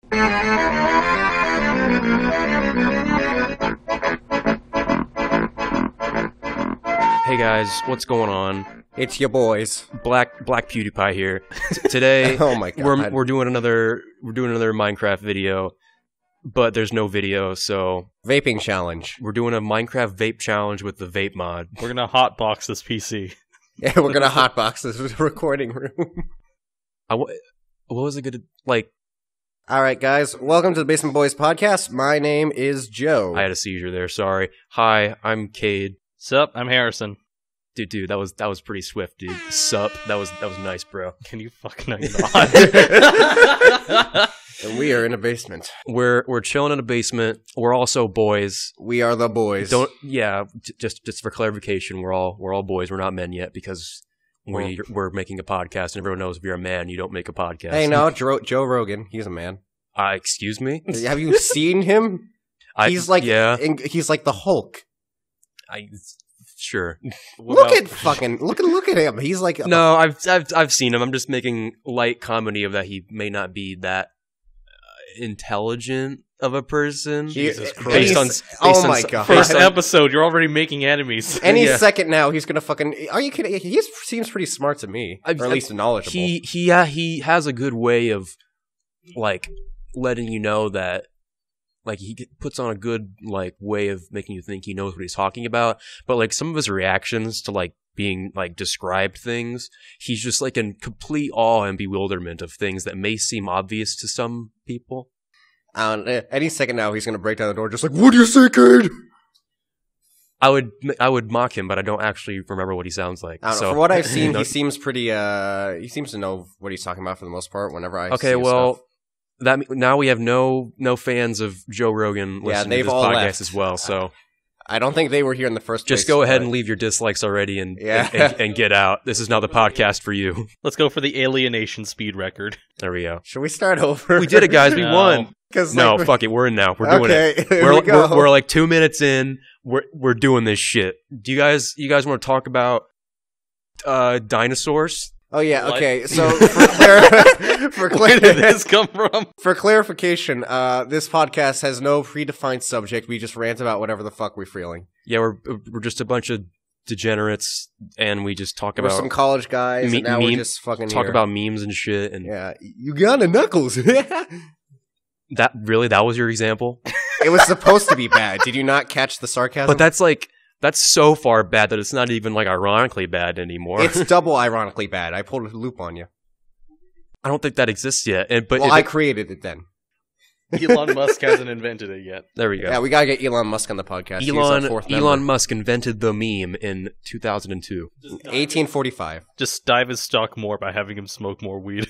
Hey guys, what's going on? It's your boys. Black PewDiePie here. Today, Oh my God. we're doing another Minecraft video, but there's no video, so Vaping challenge. we're doing a Minecraft vape challenge with the vape mod. We're gonna hotbox this PC. Yeah, we're gonna hotbox this recording room. What was it gonna like? All right, guys. Welcome to the Basement Boys podcast. My name is Joe. I had a seizure there. Sorry. Hi, I'm Cade. Sup, I'm Harrison. Dude, that was pretty swift, dude. Sup? That was nice, bro. Can you fucking not? And we are in a basement. We're chilling in a basement. We're also boys. We are the boys. Just for clarification, we're all boys. We're not men yet because we're making a podcast, and everyone knows if you're a man, you don't make a podcast. Hey, no, Joe Rogan. He's a man. Excuse me? Have you seen him? He's like the Hulk. Sure. Look at him. He's like No, I've seen him. I'm just making light comedy of that he may not be that intelligent of a person. Jesus Christ. First episode, you're already making enemies. Any second now, he's gonna fucking. Are you kidding? He seems pretty smart to me, or at least knowledgeable. He has a good way of like letting you know that. Like, he puts on a good, like, way of making you think he knows what he's talking about. But, like, some of his reactions to, like, being, like, described things, he's just, like, in complete awe and bewilderment of things that may seem obvious to some people. Any second now, he's going to break down the door just like, what do you say, kid? I would mock him, but I don't actually remember what he sounds like. I don't know. From what I've seen, he seems pretty, he seems to know what he's talking about for the most part whenever I see his stuff. Now we have no fans of Joe Rogan listening to this podcast left as well. So I don't think they were here in the first place. Just go ahead and leave your dislikes already and get out. This is now the podcast for you. Let's go for the alienation speed record. There we go. Should we start over? We did it, guys. We won. No, fuck it. We're in now. We're doing it. We're like 2 minutes in. We're doing this shit. Do you guys want to talk about dinosaurs? Oh yeah, what? Okay. So Where did this come from? For clarification, this podcast has no predefined subject. We just rant about whatever the fuck we're feeling. Yeah, we're just a bunch of degenerates, and we just talk about some college guys. And now we're just fucking talk about memes and shit. And yeah, you got a knuckles. That was your example? It was supposed to be bad. Did you not catch the sarcasm? But that's so far bad that it's not even, like, ironically bad anymore. It's double ironically bad. I pulled a loop on you. I don't think that exists yet. I created it then. Elon Musk hasn't invented it yet. There we go. Yeah, we gotta get Elon Musk on the podcast. Elon Musk invented the meme in 2002. 1845. Just dive his stock more by having him smoke more weed.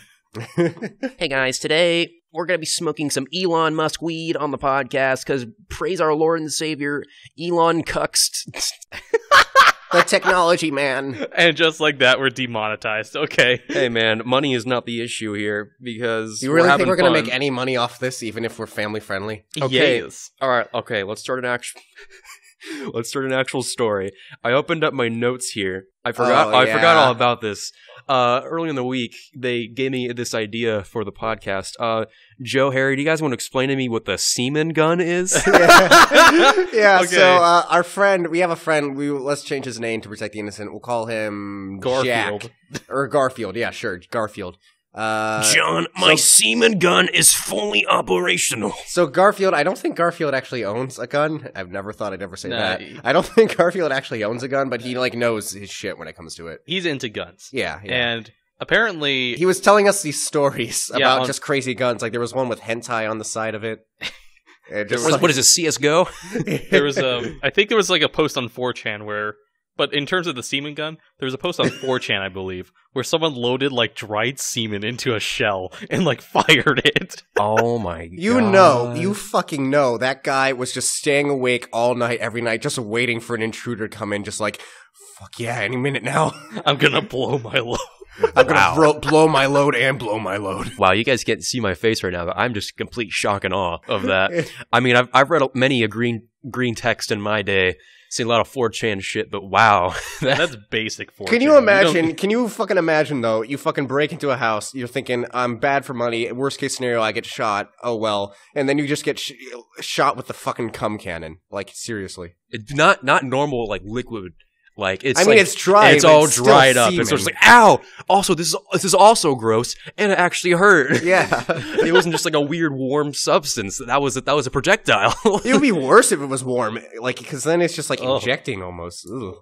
Hey guys, today we're going to be smoking some Elon Musk weed on the podcast because praise our Lord and Savior, Elon cucks. The technology man. And just like that, we're demonetized. Okay. Hey man, money is not the issue here because you really think we're going to make any money off this even if we're family friendly? Okay. Yes. All right. Okay, let's start an actual story. I opened up my notes here. I forgot all about this. Early in the week, they gave me this idea for the podcast. Joe, Harry, do you guys want to explain to me what the semen gun is? Yeah. Okay. So we have a friend. Let's change his name to protect the innocent. We'll call him Garfield. Jack. Or Garfield. Yeah, sure, Garfield. John, my semen gun is fully operational. So Garfield, I don't think Garfield actually owns a gun. I've never thought I'd ever say that. Nah. I don't think Garfield actually owns a gun, but he knows his shit when it comes to it. He's into guns. Yeah. And apparently he was telling us these stories about just crazy guns. Like there was one with hentai on the side of it. What is it, CSGO? There was I think there was like a post on 4chan where, but in terms of the semen gun, there was a post on 4chan, I believe, where someone loaded like dried semen into a shell and like fired it. Oh my god. You fucking know that guy was just staying awake all night, every night, just waiting for an intruder to come in, just like, fuck yeah, any minute now. I'm gonna blow my load. I'm gonna blow my load and blow my load. Wow, you guys can't see my face right now, but I'm just complete shock and awe of that. I mean, I've read many a green text in my day seen a lot of 4chan shit, but wow. That's basic 4chan. Can you imagine, can you fucking imagine, though, you fucking break into a house, you're thinking, I'm bad for money, worst case scenario, I get shot, oh well, and then you just get shot with the fucking cum cannon. Like, seriously. It's not normal, like, liquid. Like, it's it's dry. It's all dried up. And so it's like, ow! Also, this is also gross, and it actually hurt. Yeah. It wasn't just like a weird warm substance. That was a projectile. It would be worse if it was warm. Like, because then it's just like injecting almost. Ugh.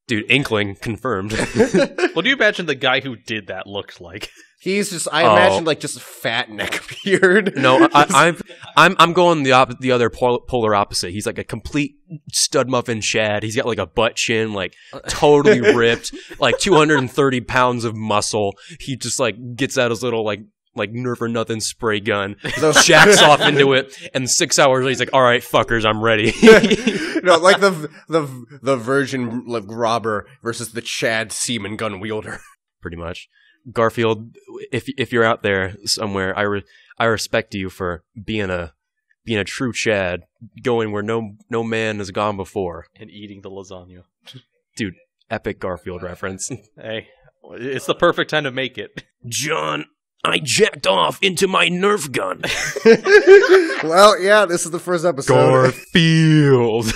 Dude, Inkling confirmed. What do you imagine the guy who did that looked like? He's just, I imagine, like, just a fat neck beard. No, I'm going the other polar opposite. He's like a complete stud muffin Chad. He's got like a butt chin, like totally ripped, like 230 pounds of muscle. He just like gets out his little like Nerf or nothing spray gun, shacks off into it, and 6 hours later he's like, "All right, fuckers, I'm ready." No, like the virgin robber versus the Chad semen gun wielder. Pretty much. Garfield, if you're out there somewhere, I respect you for being a true Chad, going where no man has gone before, and eating the lasagna. Dude, epic Garfield reference. Hey, it's the perfect time to make it. John, I jacked off into my Nerf gun. Well, yeah, this is the first episode. Garfield.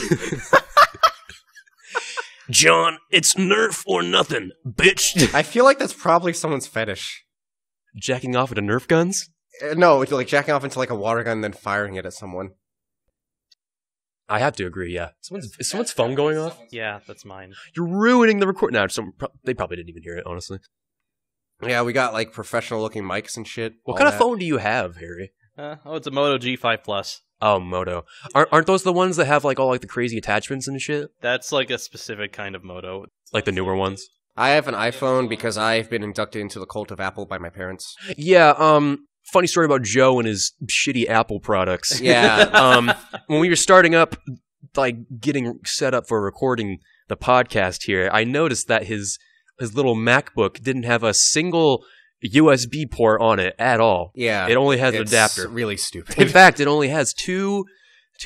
John, it's Nerf or nothing, bitch. I feel like that's probably someone's fetish. Jacking off into Nerf guns? No, it's like jacking off into like a water gun and then firing it at someone. I have to agree, yeah. Is someone's phone going off? Yeah, that's mine. You're ruining the record. No, they probably didn't even hear it, honestly. Yeah, we got like professional-looking mics and shit. What kind of phone do you have, Harry? It's a Moto G5 Plus. Oh, Moto. Aren't those the ones that have like all like the crazy attachments and shit? That's like a specific kind of Moto. Like the newer ones? I have an iPhone because I've been inducted into the cult of Apple by my parents. Yeah, funny story about Joe and his shitty Apple products. Yeah. When we were starting up, like getting set up for recording the podcast here, I noticed that his little MacBook didn't have a single USB port on it at all. Yeah. It only has an adapter. It's really stupid. In fact, it only has two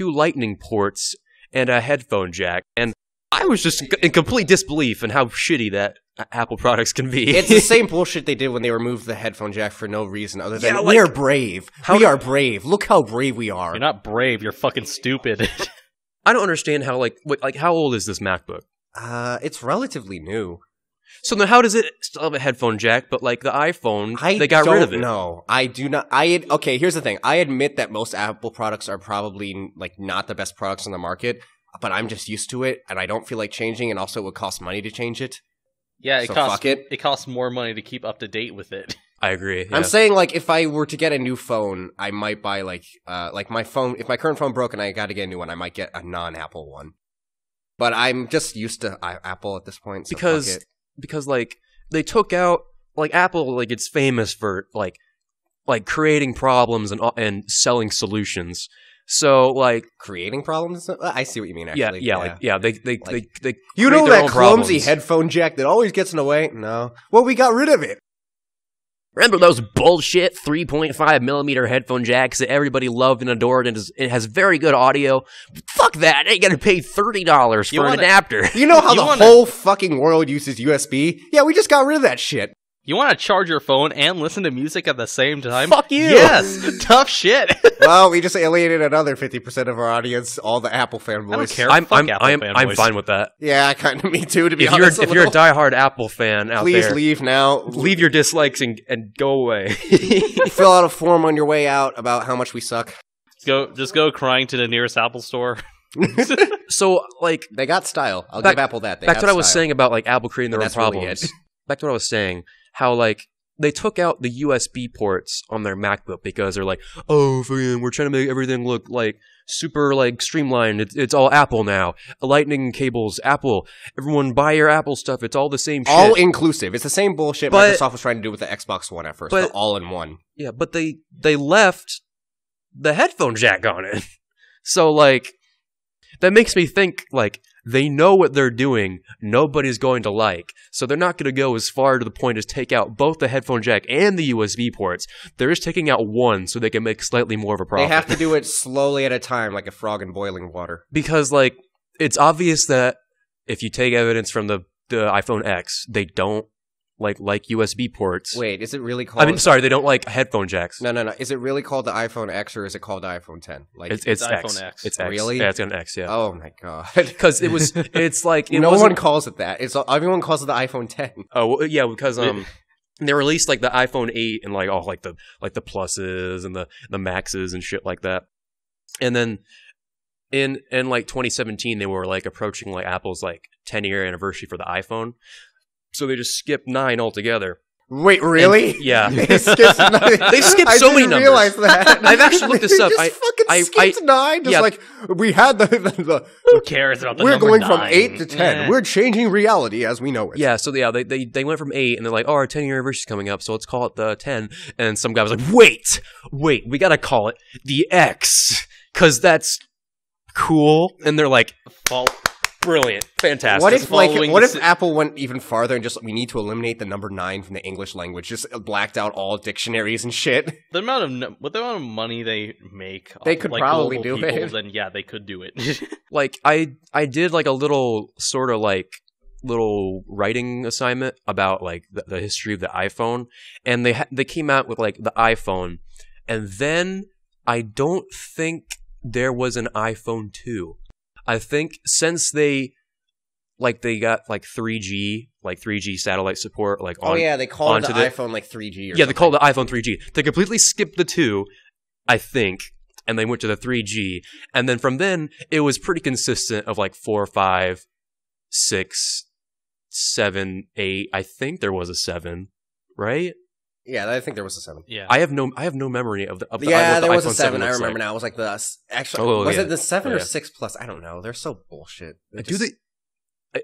lightning ports and a headphone jack. And I was just in complete disbelief in how shitty that Apple products can be. It's the same bullshit they did when they removed the headphone jack for no reason other than, we are brave. We are brave. Look how brave we are. You're not brave. You're fucking stupid. I don't understand how, how old is this MacBook? It's relatively new. So then how does it still have a headphone jack, but like the iPhone, they got rid of it? No, I do not. Okay, here's the thing. I admit that most Apple products are probably like not the best products on the market, but I'm just used to it, and I don't feel like changing, and also it would cost money to change it. Yeah, it costs more money to keep up to date with it. I agree. Yeah. I'm saying, like, if I were to get a new phone, I might buy, like my phone, if my current phone broke and I got to get a new one, I might get a non-Apple one. But I'm just used to Apple at this point, so because like they took out like Apple, like it's famous for like creating problems and selling solutions. So like creating problems. I see what you mean. Actually, They you know that clumsy headphone jack that always gets in the way. No, well, we got rid of it. Remember those bullshit 3.5mm headphone jacks that everybody loved and adored, and it has very good audio? Fuck that! I ain't gonna pay $30 for an adapter. You know how the whole fucking world uses USB? Yeah, we just got rid of that shit. You want to charge your phone and listen to music at the same time? Fuck you! Yes! Tough shit! Well, we just alienated another 50% of our audience, all the Apple fanboys. I don't care. I'm fine with that. Yeah, kind of me too, to be honest. If you're a diehard Apple fan out there... Please leave now. Leave your dislikes and go away. Fill out a form on your way out about how much we suck. Just go crying to the nearest Apple store. So, like... They got style. I'll give Apple that. Back to what I was saying about like Apple creating their own problems. Really back to what I was saying. How, like, they took out the USB ports on their MacBook because they're like, oh, we're trying to make everything look, like, super, like, streamlined. It's all Apple now. Lightning cables, Apple. Everyone buy your Apple stuff. It's all the same shit. All inclusive. It's the same bullshit Microsoft was trying to do with the Xbox One at first. But all in one. Yeah, but they left the headphone jack on it. So, like, that makes me think, like, they know what they're doing, nobody's going to like, so they're not going to go as far to the point as take out both the headphone jack and the USB ports. They're just taking out one so they can make slightly more of a profit. They have to do it slowly at a time, like a frog in boiling water. Because, like, it's obvious that if you take evidence from the iPhone X, they don't like USB ports. Wait, is it really called... sorry, they don't like headphone jacks. No. Is it really called the iPhone X or is it called the iPhone 10? Like it's iPhone X. It's X. Really? Yeah, it's an X, yeah. Oh my god. Because it's like... no one calls it that. Everyone calls it the iPhone 10. Oh, well, yeah, because they released like the iPhone 8 and like all like the pluses and the maxes and shit like that. And then in like 2017 they were like approaching like Apple's like 10-year anniversary for the iPhone. So they just skipped 9 altogether. Wait, really? And, yeah. They skipped 9. They skipped so many numbers. I didn't realize that. I've actually looked this up. They just fucking skipped 9. Just like, we had the who cares about the we're number going 9? from 8 to 10. We're changing reality as we know it. Yeah, so yeah, they went from 8, and they're like, oh, our 10-year anniversary is coming up, so let's call it the 10. And some guy was like, wait, we gotta call it the X, because that's cool. And they're like, brilliant, fantastic. What if Apple went even farther and just we need to eliminate the number 9 from the English language, just blacked out all dictionaries and shit? With the amount of money they make, they could like probably do it. Then yeah, they could do it. Like I did like a little sort of like little writing assignment about like the history of the iPhone, and they came out with like the iPhone, and then I don't think there was an iPhone 2. I think since they got like 3G satellite support, like they called the iPhone like 3G. They called the iPhone 3G. They completely skipped the 2, I think, and they went to the 3G. And then from then, it was pretty consistent of like 4, 5, 6, 7, 8. I think there was a 7, right? Yeah, I think there was a 7. Yeah, I have no memory of the there was a 7. I remember now. It was like the actually was it the 7 or 6 Plus? I don't know. They're so bullshit.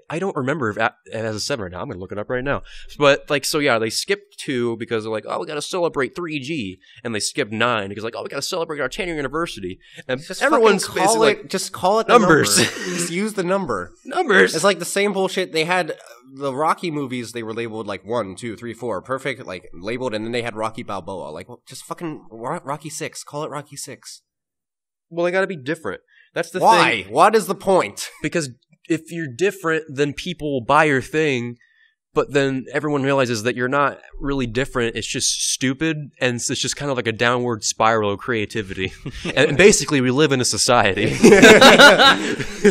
I don't remember if it has a 7 right now. I'm gonna look it up right now. But like, so yeah, they skipped 2 because they're like, oh, we gotta celebrate 3G, and they skipped 9 because like, oh, we gotta celebrate our 10-year anniversary. And just everyone's basically like, just call it numbers. Just use the number. Numbers. It's like the same bullshit. They had the Rocky movies. They were labeled like 1, 2, 3, 4, perfect, like labeled, and then they had Rocky Balboa. Like, well, just fucking Rocky 6. Call it Rocky 6. Well, they gotta be different. That's the thing. Why? What is the point? Because if you're different, then people will buy your thing, but then everyone realizes that you're not really different. It's just stupid, and it's just kind of like a downward spiral of creativity. And basically, we live in a society.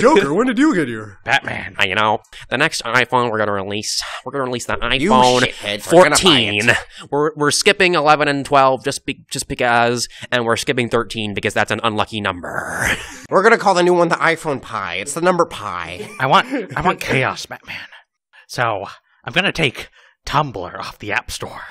Joker, when did you get here? Batman. You know, the next iPhone we're gonna release the iPhone 14. We're skipping 11 and 12 just because, and we're skipping 13 because that's an unlucky number. We're gonna call the new one the iPhone Pi. It's the number pi. I want chaos, Batman. So I'm gonna take Tumblr off the App Store.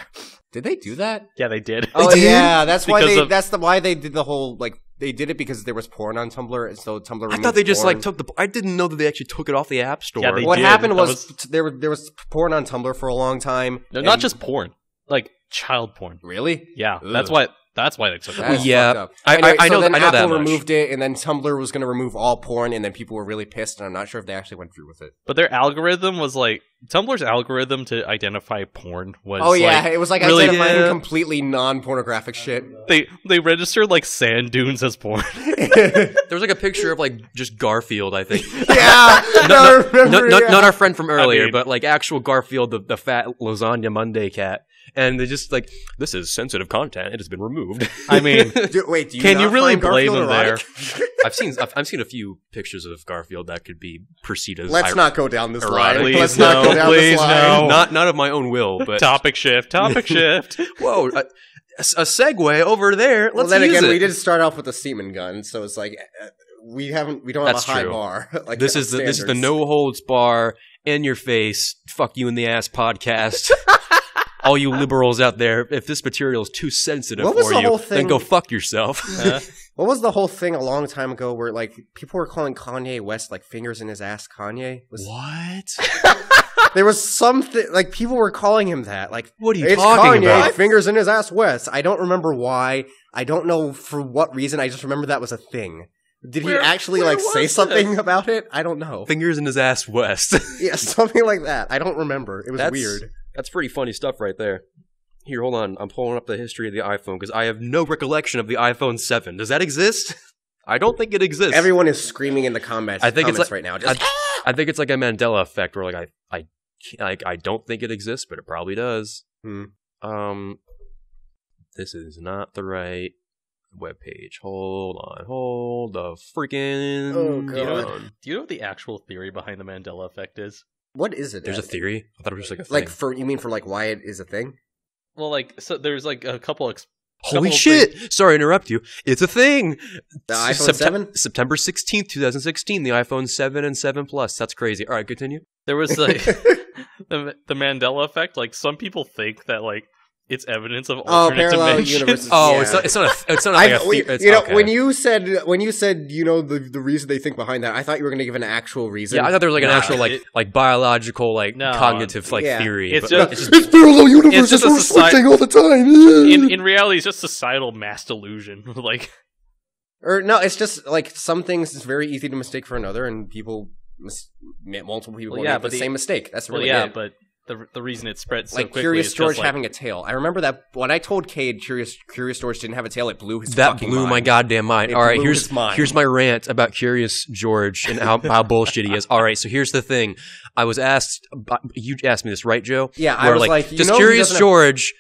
Did they do that? Yeah, they did. Oh yeah, that's why why they did the whole like they did it because there was porn on Tumblr, and so Tumblr. I thought they just like took the. I didn't know that they actually took it off the App Store. Yeah, what happened was there was porn on Tumblr for a long time. No, not just porn, like child porn. Really? Yeah, ugh. That's why they took it. Yeah, I know. Then I know Apple that removed it, and then Tumblr was going to remove all porn, and then people were really pissed. And I'm not sure if they actually went through with it. But their algorithm was like Tumblr's algorithm to identify porn was. Oh yeah, like, it was like really, identifying completely non-pornographic shit. They registered like sand dunes as porn. There was like a picture of like just Garfield, I think. Yeah, not our friend from earlier, but like actual Garfield, the fat lasagna Monday cat. And they're just like, this is sensitive content. It has been removed. I mean, wait, can you really blame them there? I've seen a few pictures of Garfield that could be perceived as. Let's not go down this line. Please no. Not of my own will. But topic shift. Whoa, a segue over there. Let's then use again, it. We did start off with a semen gun, so it's like we don't have a high bar. Like this is the no holds bar, in your face, fuck you in the ass podcast. All you liberals out there, if this material is too sensitive for you, then go fuck yourself. What was the whole thing a long time ago where like people were calling Kanye West like fingers in his ass Kanye? What? There was something like people were calling him that. Like, what are you talking Kanye, about? Fingers in his ass West. I don't remember why. I don't know for what reason. I just remember that was a thing. Did he actually like say something about it? I don't know. Fingers in his ass West. Yeah, something like that. I don't remember. It was weird. That's pretty funny stuff right there. Here, hold on. I'm pulling up the history of the iPhone because I have no recollection of the iPhone 7. Does that exist? I don't think it exists. Everyone is screaming in the comments right now. I think it's like a Mandela effect where like I don't think it exists, but it probably does. This is not the right webpage. Hold the freaking. Oh, God. Do you know what the actual theory behind the Mandela effect is? What is it? There's a theory. I thought it was just like a thing. You mean for like why it is a thing? Well, like so there's like a couple. Holy shit! Things. Sorry to interrupt you. It's a thing. The iPhone 7? September 16th, 2016. The iPhone 7 and 7 Plus. That's crazy. All right, continue. There was like the Mandela effect. Like some people think that like it's evidence of alternate dimensions. Oh, yeah. it's not like a theory. When you said the reason they think behind that, I thought you were going to give an actual reason. Yeah, I thought there was like an actual like biological cognitive theory. It's parallel universes. We're switching all the time. In reality, it's just societal mass delusion. Like, or no, it's just like some things is very easy to mistake for another, and multiple people make the same mistake. That's really it. But. The reason it spread so quickly Curious is George just having a tail. I remember that when I told Cade Curious George didn't have a tail, it blew his That fucking blew mind. my goddamn mind. All right, here's my rant about Curious George and how bullshit he is. All right, so here's the thing. I was asked, you asked me this, right, Joe? Yeah, I was like, does Curious George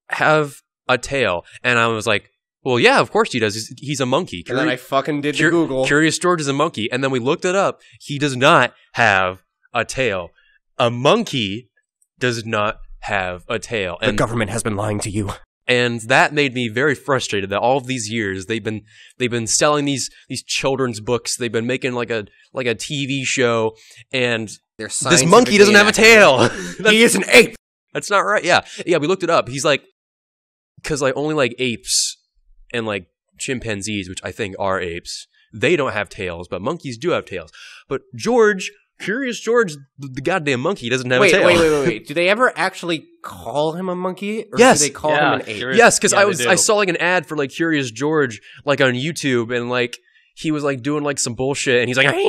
have a tail? And I was like, well, yeah, of course he does. He's a monkey. And then I fucking did the Google. Curious George is a monkey. And then we looked it up. He does not have a tail. A monkey does not have a tail. And the government has been lying to you. And that made me very frustrated that all of these years they've been selling these children's books. They've been making like a TV show, and this monkey doesn't have a tail. He is an ape. That's not right. Yeah, we looked it up. He's like, because like only like apes and like chimpanzees, which I think are apes, they don't have tails, but monkeys do have tails. But Curious George, the goddamn monkey, doesn't have a tail. Wait. Do they ever actually call him a monkey? Or yes. do they call him an ape? Yes, because I saw like an ad for like Curious George like on YouTube, and like he was like doing like some bullshit, and he's like, and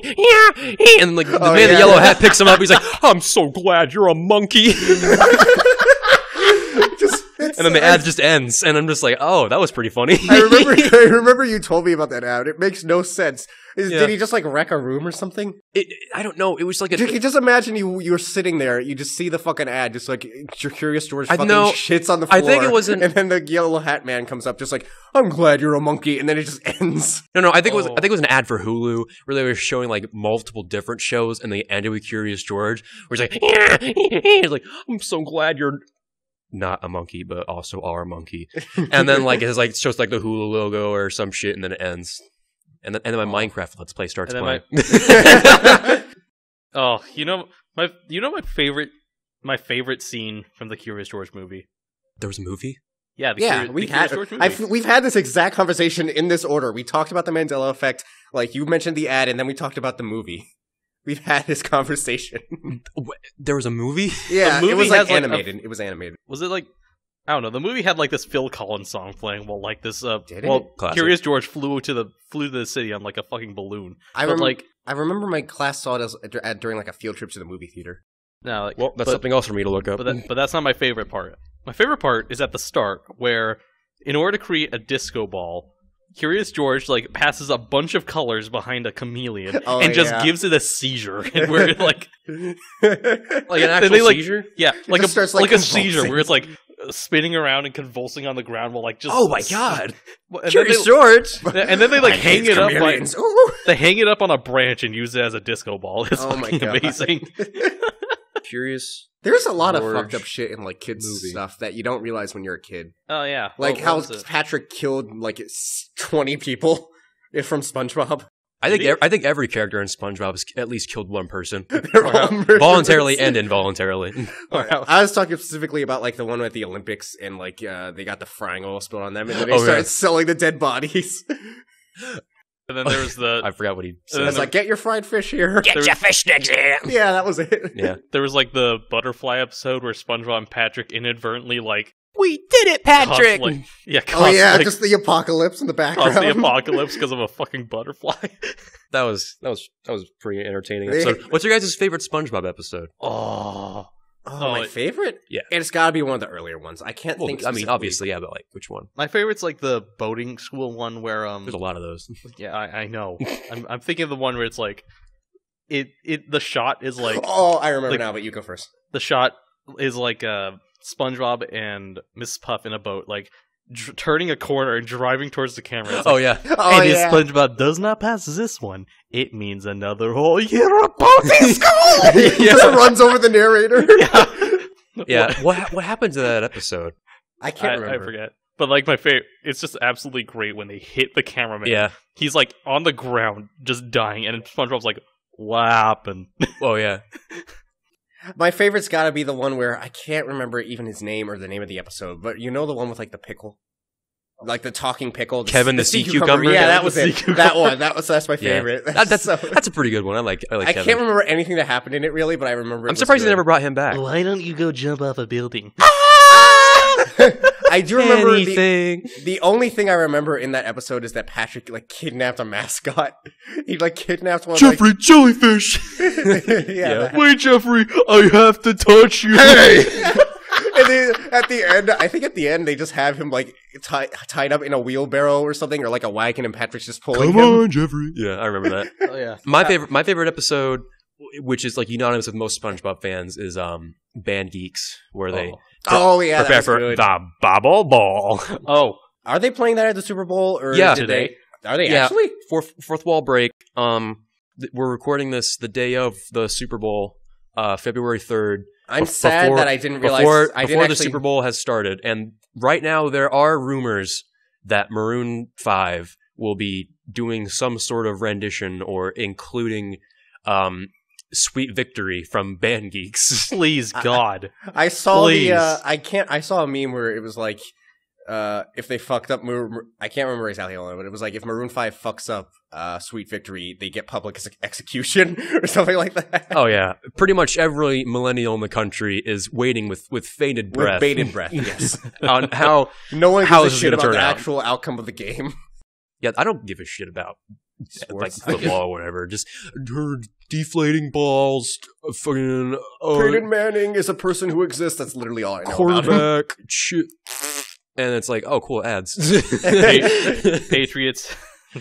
then like the man in the yellow hat picks him up. He's like, I'm so glad you're a monkey. And then the ad just ends, and I'm just like, oh, that was pretty funny. I remember you told me about that ad. It makes no sense. Did he just like wreck a room or something? I don't know. It was like just imagine you're sitting there, you just see the fucking ad, just like Curious George fucking shits on the floor. I think it was and then the yellow hat man comes up, just like, I'm glad you're a monkey, and then it just ends. No, I think it was an ad for Hulu where they were showing like multiple different shows, and they ended with Curious George, where he's like, he's like, I'm so glad you're not a monkey, but also are a monkey. And then like it's like shows like the Hulu logo or some shit, and then it ends. And then my Minecraft Let's Play starts playing. My favorite scene from the Curious George movie. There was a movie? Yeah, we've had this exact conversation in this order. We talked about the Mandela effect, like you mentioned the ad, and then we talked about the movie. We've had this conversation. There was a movie? Yeah, it was like animated. It was animated. Was it like, I don't know. The movie had like this Phil Collins song playing while like this. Curious George flew to the city on like a fucking balloon. I remember my class saw it during like a field trip to the movie theater. No, that's something else for me to look up. But that's not my favorite part. My favorite part is at the start, where in order to create a disco ball, Curious George like passes a bunch of colors behind a chameleon and just gives it a seizure, and we're like an actual seizure. Yeah, like a seizure where it's like spinning around and convulsing on the ground while like just. Oh my god, Curious George! And then they like hang it up they hang it up on a branch and use it as a disco ball. It's fucking amazing. Curious. There's a lot of fucked up shit in like kids stuff that you don't realize when you're a kid. Oh yeah, like how Patrick killed like 20 people from SpongeBob. I think every character in SpongeBob has at least killed one person, voluntarily and involuntarily. I was talking specifically about like the one at the Olympics, and like they got the frying oil spilled on them, and then they started selling the dead bodies. And then there was I forgot what he said. It was like, get your fried fish here. Get your fish sticks here. Yeah, that was it. Yeah. There was like the butterfly episode where SpongeBob and Patrick inadvertently like, we did it, Patrick! Just the apocalypse in the background. The apocalypse because of a fucking butterfly. That was pretty entertaining episode. What's your guys' favorite SpongeBob episode? Oh, my favorite? Yeah. And it's got to be one of the earlier ones. I can't think. I mean, obviously, yeah, but like, which one? My favorite's like the boating school one where there's a lot of those. Yeah, I know. I'm thinking of the one where it's like the shot is like. Oh, I remember now, but you go first. The shot is like SpongeBob and Mrs. Puff in a boat, like turning a corner and driving towards the camera. Oh, yeah. And if SpongeBob does not pass this one, it means another whole year of boating school. He just runs over the narrator. Yeah. What happened to that episode? I can't remember. I forget. But like my favorite, it's just absolutely great when they hit the cameraman. Yeah. He's like on the ground, just dying, and SpongeBob's like, "What happened?" Oh yeah. My favorite's got to be the one where I can't remember even his name or the name of the episode, but you know the one with like the pickle, like the talking pickle, Kevin the sea cucumber. Yeah, that was it. That one. That's my favorite. Yeah. That's a pretty good one. I like Kevin. Can't remember anything that happened in it really, but I remember. I'm surprised they never brought him back. Why don't you go jump off a building? I do remember the only thing I remember in that episode is that Patrick like kidnapped a mascot. He like kidnapped one. Jeffrey, jellyfish. Yeah. Wait, Jeffrey, I have to touch you. Hey. And then at the end, they just have him like tied up in a wheelbarrow or something, or like a wagon, and Patrick's just pulling him. Come on, Jeffrey. Yeah, I remember that. Oh yeah. My favorite episode, which is like unanimous with most SpongeBob fans, is Band Geeks, where they yeah, prepare for the Bobble Ball. Oh, are they playing that at the Super Bowl? Or yeah, today. Are they actually? Fourth wall break. We're recording this the day of the Super Bowl, February 3rd. I'm sad that I didn't realize before the Super Bowl has started, and right now there are rumors that Maroon 5 will be doing some sort of rendition or including Sweet Victory from Band Geeks. Please, God. I saw I saw a meme where it was like, if they fucked up, I can't remember exactly all of it, but it was like, if Maroon 5 fucks up Sweet Victory, they get public execution or something like that. Oh yeah, pretty much every millennial in the country is waiting with bated breath. With bated breath, yes. On how no one gives a shit about the actual outcome of the game. Yeah, I don't give a shit about sports, like football or whatever. Just deflating balls, fucking. Peyton Manning is a person who exists. That's literally all I know. Quarterback, shit. And it's like, oh, cool, ads. Patriots.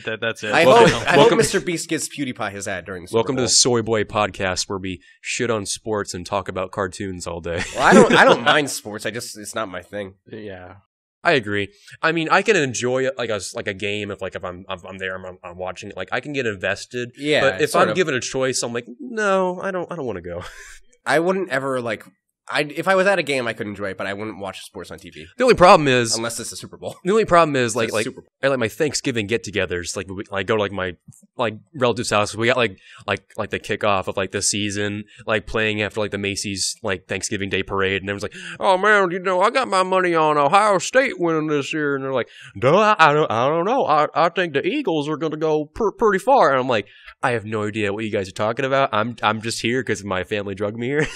That's it. I hope Mr. Beast gives PewDiePie his ad during the Super Welcome Bowl. to the Soy Boy podcast, where we shit on sports and talk about cartoons all day. Well, I don't mind sports. It's not my thing. Yeah, I agree. I mean, I can enjoy it like a game if I'm there, I'm watching it. Like I can get invested. Yeah, but if I'm given a choice, I'm like, no, I don't want to go. I wouldn't ever like. If I was at a game, I could enjoy it, but I wouldn't watch sports on TV. The only problem is, unless it's a Super Bowl. The only problem is like my Thanksgiving get-togethers. Like I go to like my relatives' house. We got like the kickoff of like the season, like playing after like the Macy's like Thanksgiving Day parade, and everyone's like, "Oh man, I got my money on Ohio State winning this year," and they're like, "No, I don't know. I think the Eagles are going to go pretty far," and I'm like, I have no idea what you guys are talking about. I'm just here because my family drugged me here.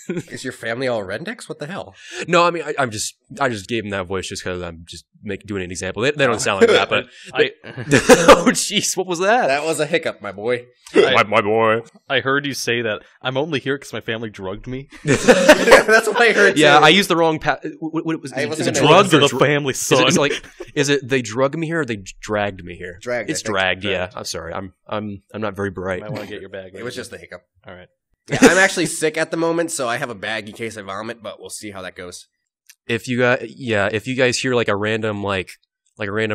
Is your family all rednecks? What the hell? No, I mean I just gave them that voice just because I'm just doing an example. They don't sound like that, but oh jeez, what was that? That was a hiccup, my boy. My boy. I heard you say that I'm only here because my family drugged me. That's what I heard. Yeah, too. I used the wrong. Is it drugged or the family? Son? Is it they drugged me here or they dragged me here? Dragged. It's dragged. Yeah, I'm sorry. I'm not very bright. I want to get your bag. It was just a hiccup. All right. Yeah, I'm actually sick at the moment, so I have a bag in case I vomit, but we'll see how that goes. If you guys hear like a random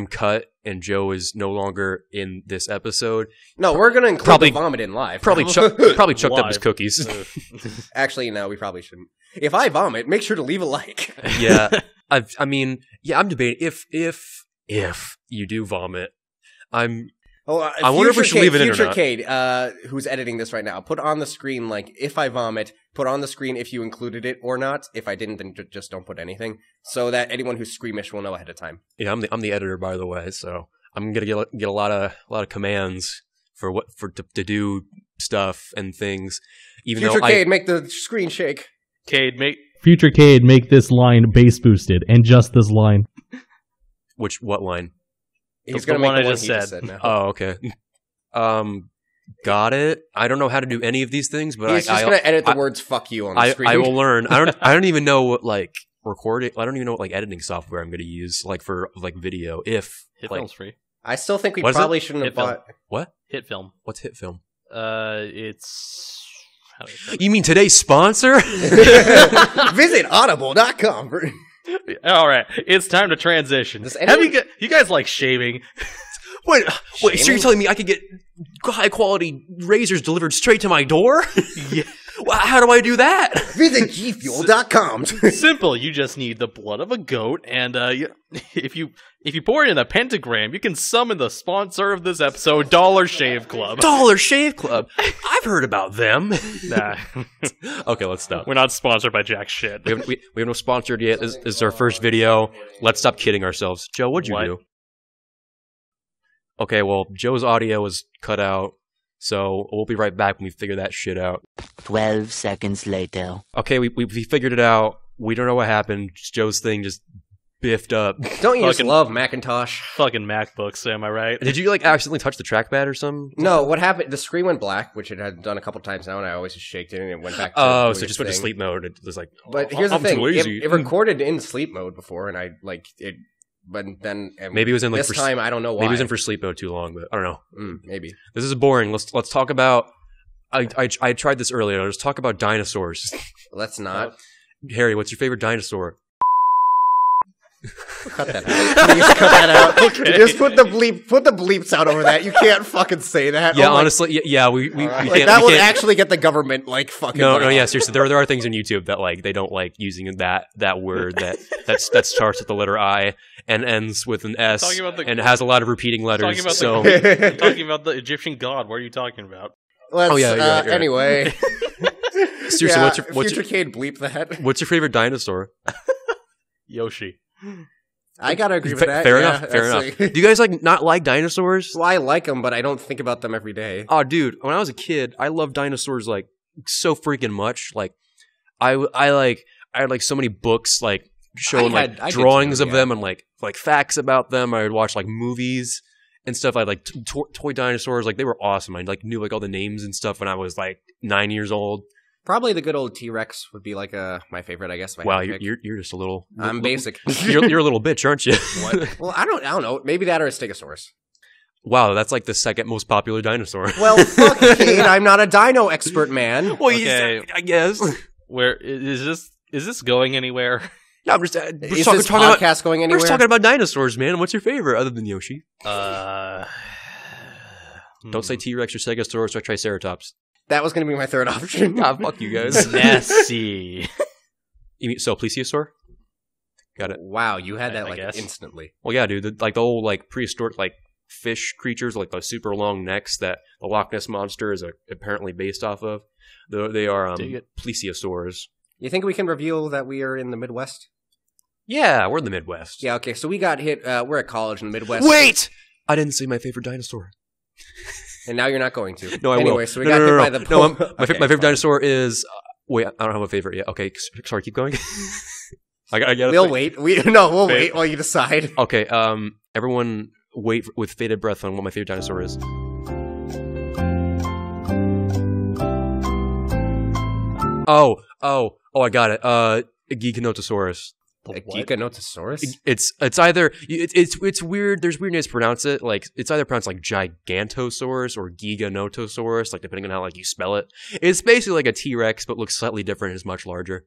cut and Joe is no longer in this episode, no, we're gonna include the vomit in live. Probably chucked up his cookies. Actually, no, we probably shouldn't. If I vomit, make sure to leave a like. Yeah, I'm debating if you do vomit, I wonder if we should leave it in or not. Future Cade, who's editing this right now, put on the screen, like, if I vomit, put on the screen if you included it or not. If I didn't, then just don't put anything, so that anyone who's squeamish will know ahead of time. Yeah, I'm the editor, by the way, so I'm gonna get a lot of commands to do stuff and things. Future Cade, make the screen shake. Future Cade, make this line bass boosted, and just this line. What line? He's going to make the one he just said now. Oh, okay. got it. I don't know how to do any of these things, but he's just going to edit the words "fuck you" on the screen. I will learn. I don't even know what like recording. I don't even know what like editing software I'm going to use like for like video. If HitFilm's free. I still think we probably shouldn't have bought what HitFilm. What's HitFilm? It's. You mean today's sponsor? Visit audible.com. All right, it's time to transition. You guys like shaving? Wait, so you're telling me I could get high-quality razors delivered straight to my door? Yeah. Well, how do I do that? Visit gfuel.com. Simple. You just need the blood of a goat, and if you pour it in a pentagram, you can summon the sponsor of this episode, Dollar Shave Club. Dollar Shave Club? I've heard about them. Nah. Okay, let's stop. We're not sponsored by jack shit. We have no sponsored yet. This is our first video. Let's stop kidding ourselves. Joe, what'd you do? Okay, well, Joe's audio was cut out, so we'll be right back when we figure that shit out. 12 seconds later. Okay, we figured it out. We don't know what happened. Joe's thing just biffed up. Don't you just love Macintosh? Fucking MacBooks, am I right? Did you like accidentally touch the trackpad or something? No, what happened? The screen went black, which it had done a couple times now, and I always just shaked it and it went back to so it just went to sleep mode. It was like, but here's the thing. It recorded in sleep mode before, and I like it. But then maybe it was in like this time. I don't know why. Maybe it was in for sleep mode too long, but I don't know. Maybe this is boring. Let's talk about. I tried this earlier. Let's talk about dinosaurs. Let's not. Harry, what's your favorite dinosaur? Cut that out. Please cut that out. Okay. Just put the bleeps out over that. You can't fucking say that. Yeah, honestly, yeah, we can't. Like, that would actually get the government like fucking. No, yeah, seriously. There are things on YouTube that like they don't like using that word that starts with the letter I and ends with an S and has a lot of repeating letters. I'm talking about the Egyptian god. What are you talking about? You're right. Anyway. Seriously, what's your Cade bleep that? What's your favorite dinosaur? Yoshi. I gotta agree with that. Fair enough. Do you guys not like dinosaurs? Well, I like them, but I don't think about them every day. Oh, dude, when I was a kid, I loved dinosaurs like so freaking much. Like, I had like so many books like showing drawings of them and like facts about them. I would watch like movies and stuff. I had like toy dinosaurs. Like they were awesome. I like knew like all the names and stuff when I was like 9 years old. Probably the good old T-Rex would be like my favorite, I guess. Wow, you're just a little. I'm basic. You're a little bitch, aren't you? What? Well, I don't know. Maybe that or a Stegosaurus. Wow, that's like the second most popular dinosaur. Well, fuck, Cade, I'm not a dino expert, man. Well, okay. I guess. Where is this going anywhere? Yeah, I'm just. Is this podcast going anywhere? We're just talking about dinosaurs, man. What's your favorite other than Yoshi? Don't say T-Rex or Stegosaurus or Triceratops. That was going to be my third option. God, fuck you guys. Nessie. You mean plesiosaur? Got it. Wow, you had that instantly. Well, yeah, dude. The old like prehistoric like fish creatures, like the super long necks that the Loch Ness monster is apparently based off of. They are plesiosaurs. You think we can reveal that we are in the Midwest? Yeah, we're in the Midwest. Yeah, okay. So we got hit. We're at college in the Midwest. Wait, I didn't say my favorite dinosaur. And now you're not going to. No, I will. Anyway, so we got hit by the... my favorite dinosaur is... wait, I don't have a favorite yet. Okay, sorry, keep going. We'll wait. We'll wait while you decide. Okay, everyone wait with bated breath on what my favorite dinosaur is. Oh, I got it. Giganotosaurus. A Giganotosaurus? It's either it's weird. There's weirdness to pronounce it. Like it's either pronounced like Gigantosaurus or Giganotosaurus, like depending on how like you spell it. It's basically like a T-Rex, but looks slightly different and is much larger.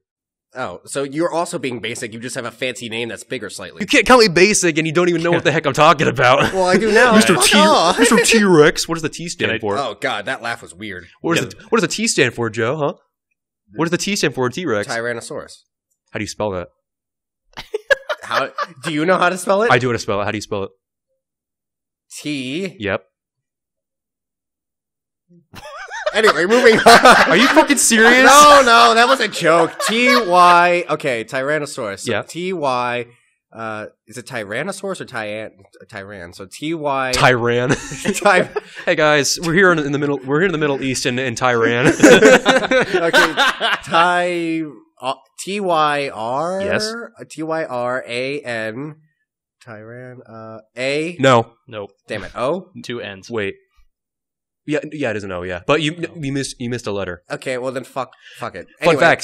Oh, so you're also being basic. You just have a fancy name that's bigger slightly. You can't call me basic, and you don't even know what the heck I'm talking about. Well, I do now. Mr. T-Rex. What does the T stand for? Oh God, that laugh was weird. What does the T stand for, Joe? Huh? What does the T stand for, T-Rex? Tyrannosaurus. How do you spell that? How do you know how to spell it? I do know how to spell it. How do you spell it? T. Yep. Anyway, moving on. Are you fucking serious? No, that was a joke. T-Y. Okay, Tyrannosaurus. So yeah. T-Y. Is it Tyrannosaurus or Tyran? So T-Y. Tyran. Hey guys, we're here in the middle. We're here in the Middle East in Tyran. Okay, T-Y-R? Yes. T-Y-R-A-N. Tyran. A? No. Nope. Damn it. O? 2 N's. Wait. Yeah, it is an O. Yeah, but you missed a letter. Okay, well then fuck it. Fun fact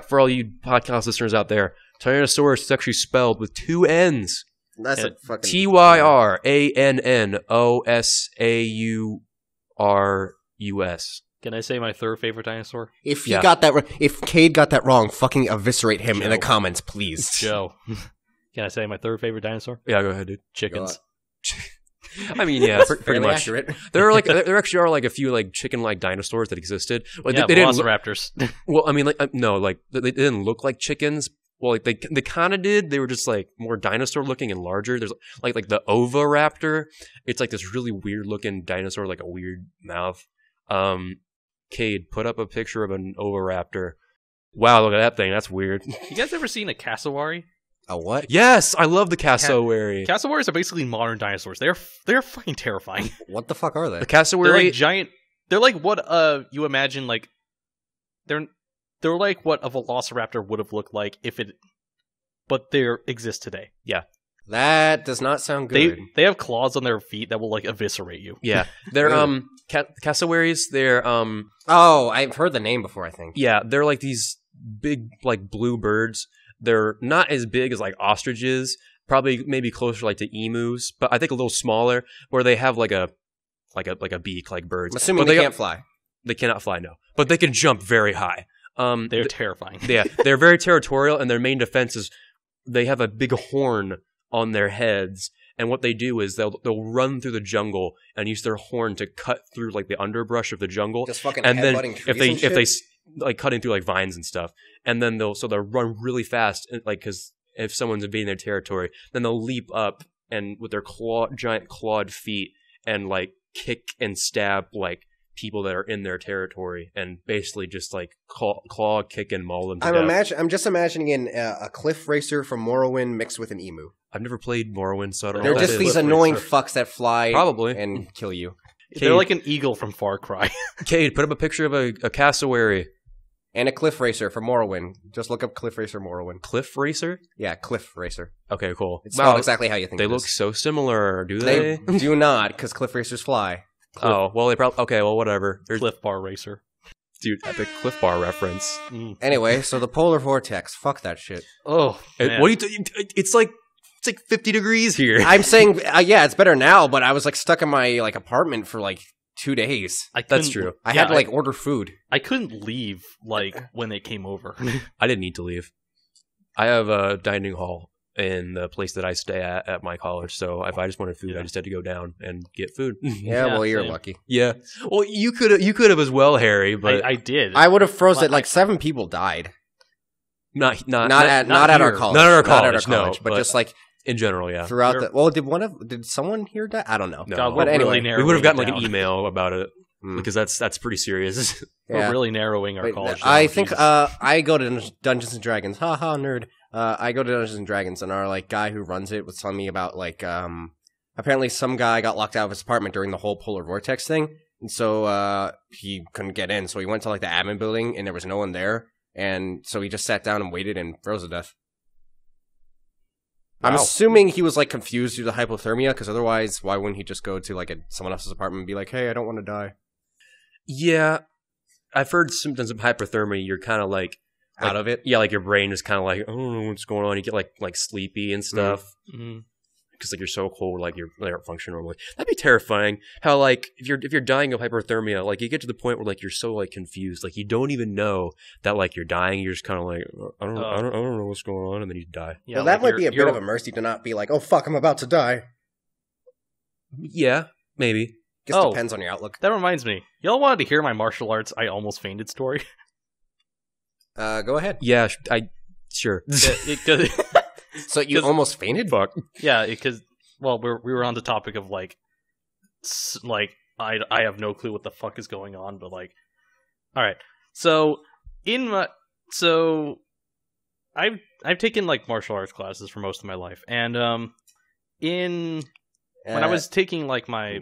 for all you podcast listeners out there: Tyrannosaurus is actually spelled with 2 N's. That's a fucking Tyrannosaurus. Can I say my third favorite dinosaur? If Cade got that wrong, fucking eviscerate him in the comments, please. Joe. Can I say my third favorite dinosaur? Yeah, go ahead, dude. Chickens. I mean, yeah, pretty much. Accurate. There actually are like a few like chicken-like dinosaurs that existed. Like, yeah, they velociraptors. Well, I mean, like no, like they didn't look like chickens. Well, like they kind of did. They were just like more dinosaur-looking and larger. There's like the Oviraptor. It's like this really weird-looking dinosaur, like a weird mouth. Cade, put up a picture of an Oviraptor. Wow, look at that thing. That's weird. You guys ever seen a cassowary? A what? Yes, I love the cassowary. Cassowaries are basically modern dinosaurs. They're fucking terrifying. What the fuck are they? The cassowary, they're like giant. They're like what you imagine like. They're like what a velociraptor would have looked like but they exist today. Yeah, that does not sound good. They have claws on their feet that will like eviscerate you. Yeah, they're cassowaries. They're Oh, I've heard the name before. I think. Yeah, they're like these big like blue birds. They're not as big as like ostriches, probably maybe closer like to emus, but I think a little smaller, where they have like a beak like birds. I'm assuming they can't fly. They cannot fly, no. But they can jump very high. They're terrifying. Yeah, they're very territorial, and their main defense is they have a big horn on their heads, and what they do is they'll run through the jungle and use their horn to cut through like the underbrush of the jungle. Just fucking and then trees if they like cutting through like vines and stuff, and then they'll run really fast, like because if someone's invading their territory, then they'll leap up and with their giant clawed feet and like kick and stab like people that are in their territory and basically just like claw, kick, and maul them to death. I'm just imagining a cliff racer from Morrowind mixed with an emu. I've never played Morrowind, so I don't know. They're just these annoying fucks that fly and kill you. Cade, they're like an eagle from Far Cry. Cade, put up a picture of a cassowary. And a cliff racer from Morrowind. Just look up cliff racer Morrowind. Cliff racer? Yeah, cliff racer. Okay, cool. It's not exactly how you think they look so similar, do they? They do not, because cliff racers fly. Oh, well, they probably... Okay, well, whatever. There's Cliff Bar Racer. Dude, epic Cliff Bar reference. Anyway, so the polar vortex. Fuck that shit. Oh, man. What do you... It's like 50 degrees here. I'm saying, yeah, it's better now, but I was like stuck in my like apartment for like 2 days. That's true. I had to like order food. I couldn't leave like when they came over. I didn't need to leave. I have a dining hall in the place that I stay at my college, so if I just wanted food, I just had to go down and get food. Yeah, well, you're lucky. Yeah. Well, you could have as well, Harry, but I did. I would have frozen it. Like 7 people died. Not at our college. Not at our college, no. But just like in general, yeah. Throughout did someone here die? I don't know. No. God, but anyway, we would have gotten like an email about it because that's pretty serious. We're really narrowing our college. I think I go to Dungeons and Dragons. Ha ha, nerd. I go to Dungeons and Dragons, and our like guy who runs it was telling me about like apparently some guy got locked out of his apartment during the whole polar vortex thing, and so he couldn't get in. So he went to like the admin building, and there was no one there, and so he just sat down and waited and froze to death. Wow. I'm assuming he was like confused due to hypothermia, because otherwise, why wouldn't he just go to like someone else's apartment and be like, "Hey, I don't want to die"? Yeah, I've heard symptoms of hypothermia. You're kind of like out of it. Yeah, like your brain is kind of like, I don't know what's going on. You get like sleepy and stuff because like you're so cold, like you don't function normally. That'd be terrifying. How like if you're dying of hypothermia, like you get to the point where like you're so like confused, like you don't even know that like you're dying. You're just kind of like, I don't know what's going on, and then you die. Yeah, well, that might be a bit of a mercy to not be like, oh fuck, I'm about to die. Yeah, maybe. Just depends on your outlook. That reminds me, y'all wanted to hear my martial arts I almost fainted story? Go ahead. Yeah, sure. So you almost fainted? Fuck. Yeah, because we were on the topic of like I have no clue what the fuck is going on, but like, all right. So I've taken like martial arts classes for most of my life, and when I was taking like my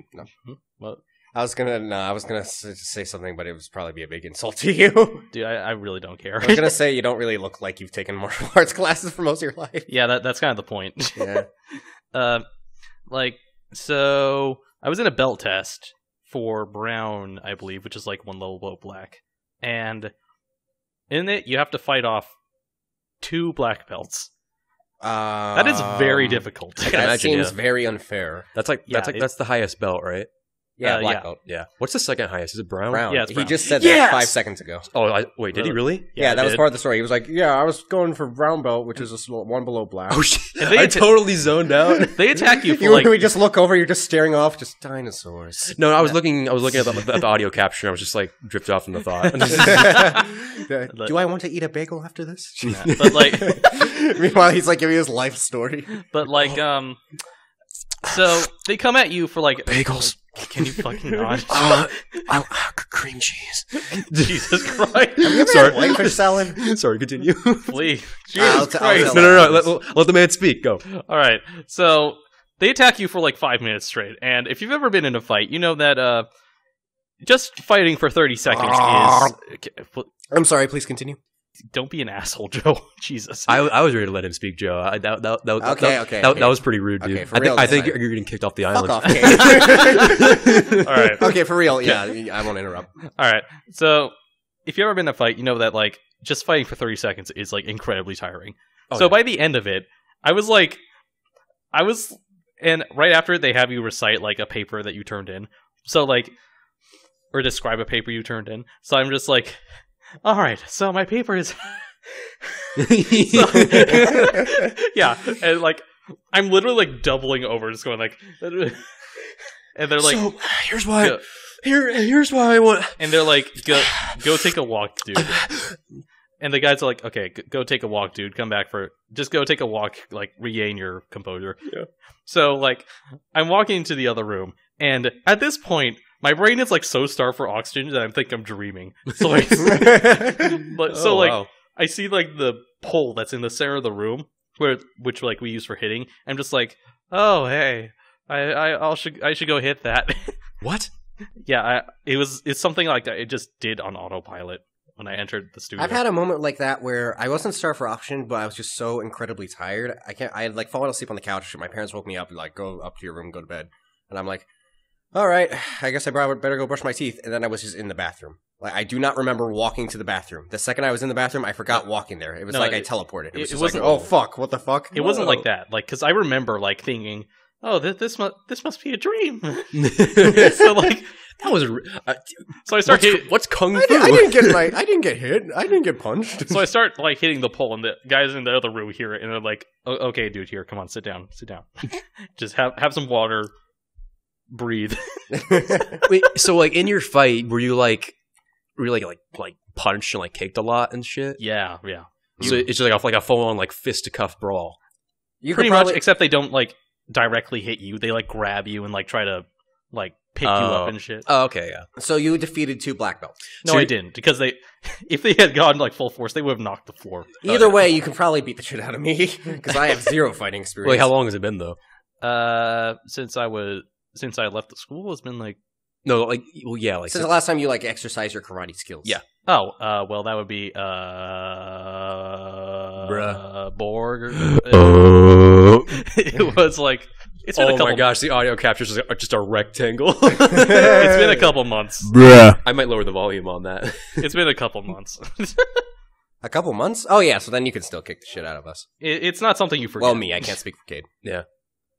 what? I was gonna say something, but it would probably be a big insult to you. Dude, I really don't care. I was gonna say you don't really look like you've taken martial arts classes for most of your life. Yeah, that's kind of the point. Yeah. So I was in a belt test for brown, I believe, which is like one level below black. And in it, you have to fight off 2 black belts. That is very difficult. That seems very unfair. That's that's the highest belt, right? Yeah, black belt. Yeah. What's the second highest? Is it brown? Brown. Yeah, it's brown. He just said that 5 seconds ago. Oh, wait, did he really? Yeah, that was part of the story. He was like, "Yeah, I was going for brown belt, which is one below black." Oh shit! I totally zoned out. They attack you for we just look over. You're just staring off, just dinosaurs. No, I was looking at the audio capture. I was just like drifted off into thought. Do I want to eat a bagel after this? Yeah, but like, meanwhile, he's like giving his life story. But like, so they come at you for like bagels. Can you fucking not? Cream cheese. Jesus Christ! Have you ever had whitefish salad? Sorry, continue. Please, Jesus Christ! No. Let the man speak. Go. All right. So they attack you for like 5 minutes straight, and if you've ever been in a fight, you know that just fighting for 30 seconds is. I'm sorry. Please continue. Don't be an asshole, Joe. Jesus. I was ready to let him speak, Joe. That was pretty rude, dude. Okay, I think you're getting kicked off the island. Fuck off, All right. Okay, for real. Yeah, I won't interrupt. All right. So if you've ever been in a fight, you know that like just fighting for 30 seconds is like incredibly tiring. So by the end of it, and right after it, they have you recite like a paper that you turned in. So like, or describe a paper you turned in. So I'm just like, all right, so my paper is yeah, and like I'm literally like doubling over, just going like, and they're like, so here's why I want, and they're like, go take a walk, dude. And the guys are like, okay, go take a walk, dude. Come back just go take a walk, like regain your composure. Yeah. So like I'm walking into the other room, and at this point, my brain is like so starved for oxygen that I think I'm dreaming. So like, I see like the pole that's in the center of the room, which like we use for hitting. I'm just like, oh hey, I should go hit that. What? Yeah, it's something like that. It just did on autopilot when I entered the studio. I've had a moment like that where I wasn't starved for oxygen, but I was just so incredibly tired. I had like fallen asleep on the couch. My parents woke me up and like, go up to your room, go to bed, and I'm like, all right, I guess I better go brush my teeth. And then I was just in the bathroom. Like, I do not remember walking to the bathroom. The second I was in the bathroom, I forgot walking there. It was I teleported. It was just like, oh fuck, what the fuck? It wasn't like that. Like, because I remember like thinking, oh, this must be a dream. So like that was. So I start hitting. What's kung fu? I didn't get hit. I didn't get punched. So I start like hitting the pole, and the guys in the other room hear it, and they're like, oh, "Okay, dude, here, come on, sit down. Just have some water." Breathe. Wait, so like in your fight, were you like punched and like kicked a lot and shit? Yeah. So it's just like a full on like fisticuff brawl. Pretty much, except they don't like directly hit you. They like grab you and like try to like pick you up and shit. Oh, okay, yeah. So you defeated 2 black belts. No, I didn't, because if they had gone like full force, they would have knocked the floor. Either way, you can probably beat the shit out of me because I have 0 fighting experience. Wait, how long has it been though? Since I left the school, it's been like... No, like, well, yeah, like... Since the last time you, like, exercised your karate skills. Yeah. Oh, well, that would be, Borg. It was like... It's been a couple... Oh my gosh, the audio captures are just a rectangle. It's been a couple months. Bruh. I might lower the volume on that. It's been a couple months. A couple months? Oh, yeah, so then you can still kick the shit out of us. It's not something you forget. Well, me, I can't speak for Cade. Yeah.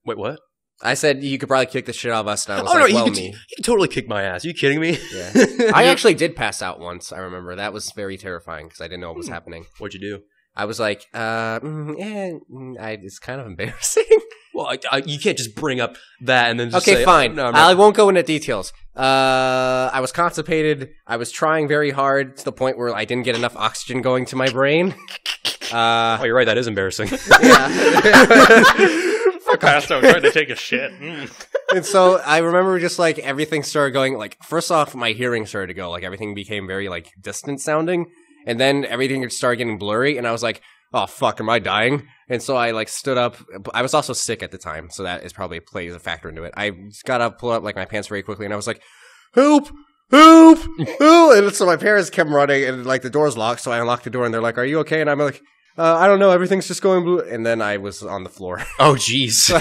Wait, what? I said you could probably kick the shit out of us, and I was you could totally kick my ass. Are you kidding me? Yeah. I actually did pass out once, I remember. That was very terrifying, because I didn't know what was happening. What'd you do? I was like, it's kind of embarrassing. Well, you can't just bring up that and then just say... Okay, fine. No, I won't go into details. I was constipated. I was trying very hard to the point where I didn't get enough oxygen going to my brain. Oh, you're right. That is embarrassing. Yeah. I passed out trying to take a shit. And so I remember just like everything started going like, first off, my hearing started to go, like everything became very like distant sounding, and then everything started getting blurry, and I was like, oh fuck, am I dying? And so I like stood up. I was also sick at the time, so that is probably plays a factor into it. I got up, pulled up like my pants very quickly, and I was like, help! Help! Help! And so my parents kept running, and like the door's locked, so I unlocked the door, and they're like, are you okay? And I'm like, I don't know, everything's just going blue. And then I was on the floor. Oh, jeez.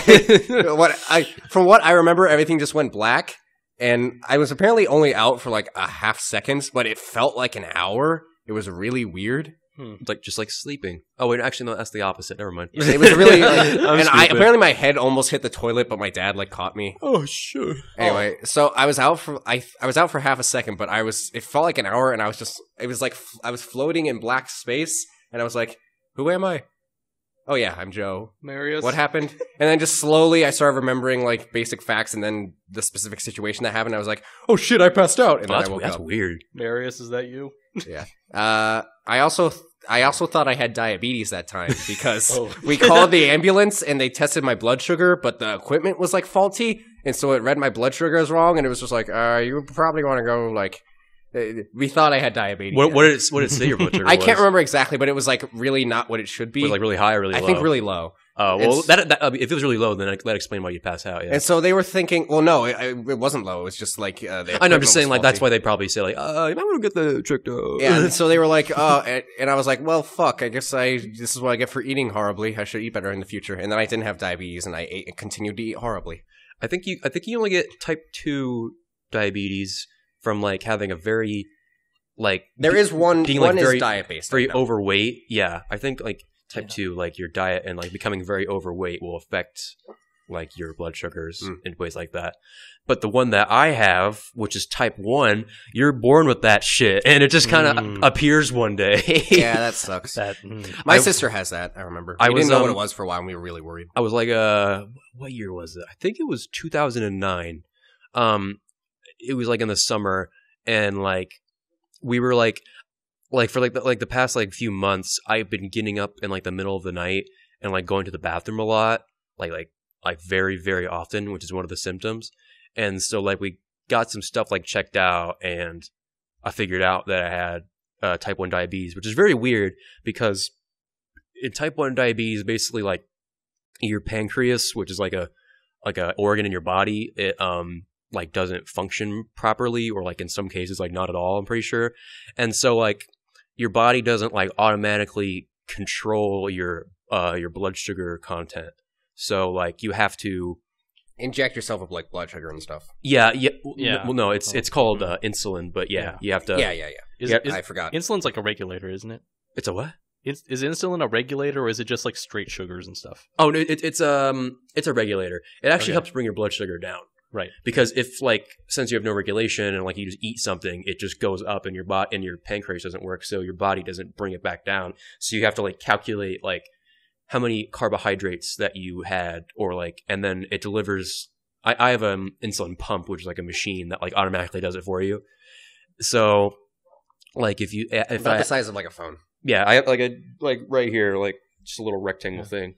From what I remember, everything just went black. And I was apparently only out for like a half second, but it felt like an hour. It was really weird. It's like just like sleeping. Oh wait, actually no, that's the opposite. Never mind. It was really, apparently my head almost hit the toilet, but my dad like caught me. Oh sure. Anyway, so I was out for I was out for half a second, but it felt like an hour, and I was floating in black space, and I was like, who am I? Oh yeah, I'm Joe. Marius. What happened? And then just slowly I started remembering like basic facts and then the specific situation that happened. I was like, oh shit, I passed out. And then I woke up. That's weird. Marius, is that you? Yeah. I also thought I had diabetes that time because we called the ambulance and they tested my blood sugar, but the equipment was like faulty. And so it read my blood sugar as wrong. And it was just like, you probably want to go like, we thought I had diabetes. What did it say your blood sugar was? I can't remember exactly, but it was like really not what it should be. Was it like really high or really low? I think really low. Oh, well, if it was really low, then that explains why you pass out. Yeah. And so they were thinking, well, no, it wasn't low. It was just like I know. I'm just saying, like that's why they probably say, like, you might want to get the checked out. Yeah. And so they were like, and I was like, well, fuck. I guess this is what I get for eating horribly. I should eat better in the future. And then I didn't have diabetes, and I continued to eat horribly. I think you only get type 2 diabetes from like having a very like there is one being one like very, is diet based, very overweight. Yeah, I think like type 2, like your diet and like becoming very overweight will affect like your blood sugars in ways like that. But the one that I have, which is type 1, you're born with that shit, and it just kind of appears one day. Yeah, that sucks. My sister has that. I remember. I didn't know what it was for a while, and we were really worried. I was like, what year was it? I think it was 2009. It was like in the summer, and like we were like for the past like few months, I've been getting up in like the middle of the night and like going to the bathroom a lot, like very, very often, which is one of the symptoms. And so like we got some stuff like checked out, and I figured out that I had type 1 diabetes, which is very weird because in type 1 diabetes, basically like your pancreas, which is like a organ in your body, it like doesn't function properly, or like in some cases like not at all, I'm pretty sure. And so like your body doesn't like automatically control your blood sugar content. So like you have to inject yourself with like blood sugar and stuff. Yeah. Well, no, it's called insulin, but yeah, you have to. Yeah. I forgot. Insulin's like a regulator, isn't it? It's a what? Is insulin a regulator, or is it just like straight sugars and stuff? Oh, it's a regulator. It actually helps bring your blood sugar down. Right. Because if like since you have no regulation and like you just eat something, it just goes up and your pancreas doesn't work, so your body doesn't bring it back down. So you have to like calculate like how many carbohydrates that you had, or like, and then it delivers. I have an insulin pump, which is like a machine that like automatically does it for you. So like if about the size of like a phone. Yeah, I have like right here, like just a little rectangle thing.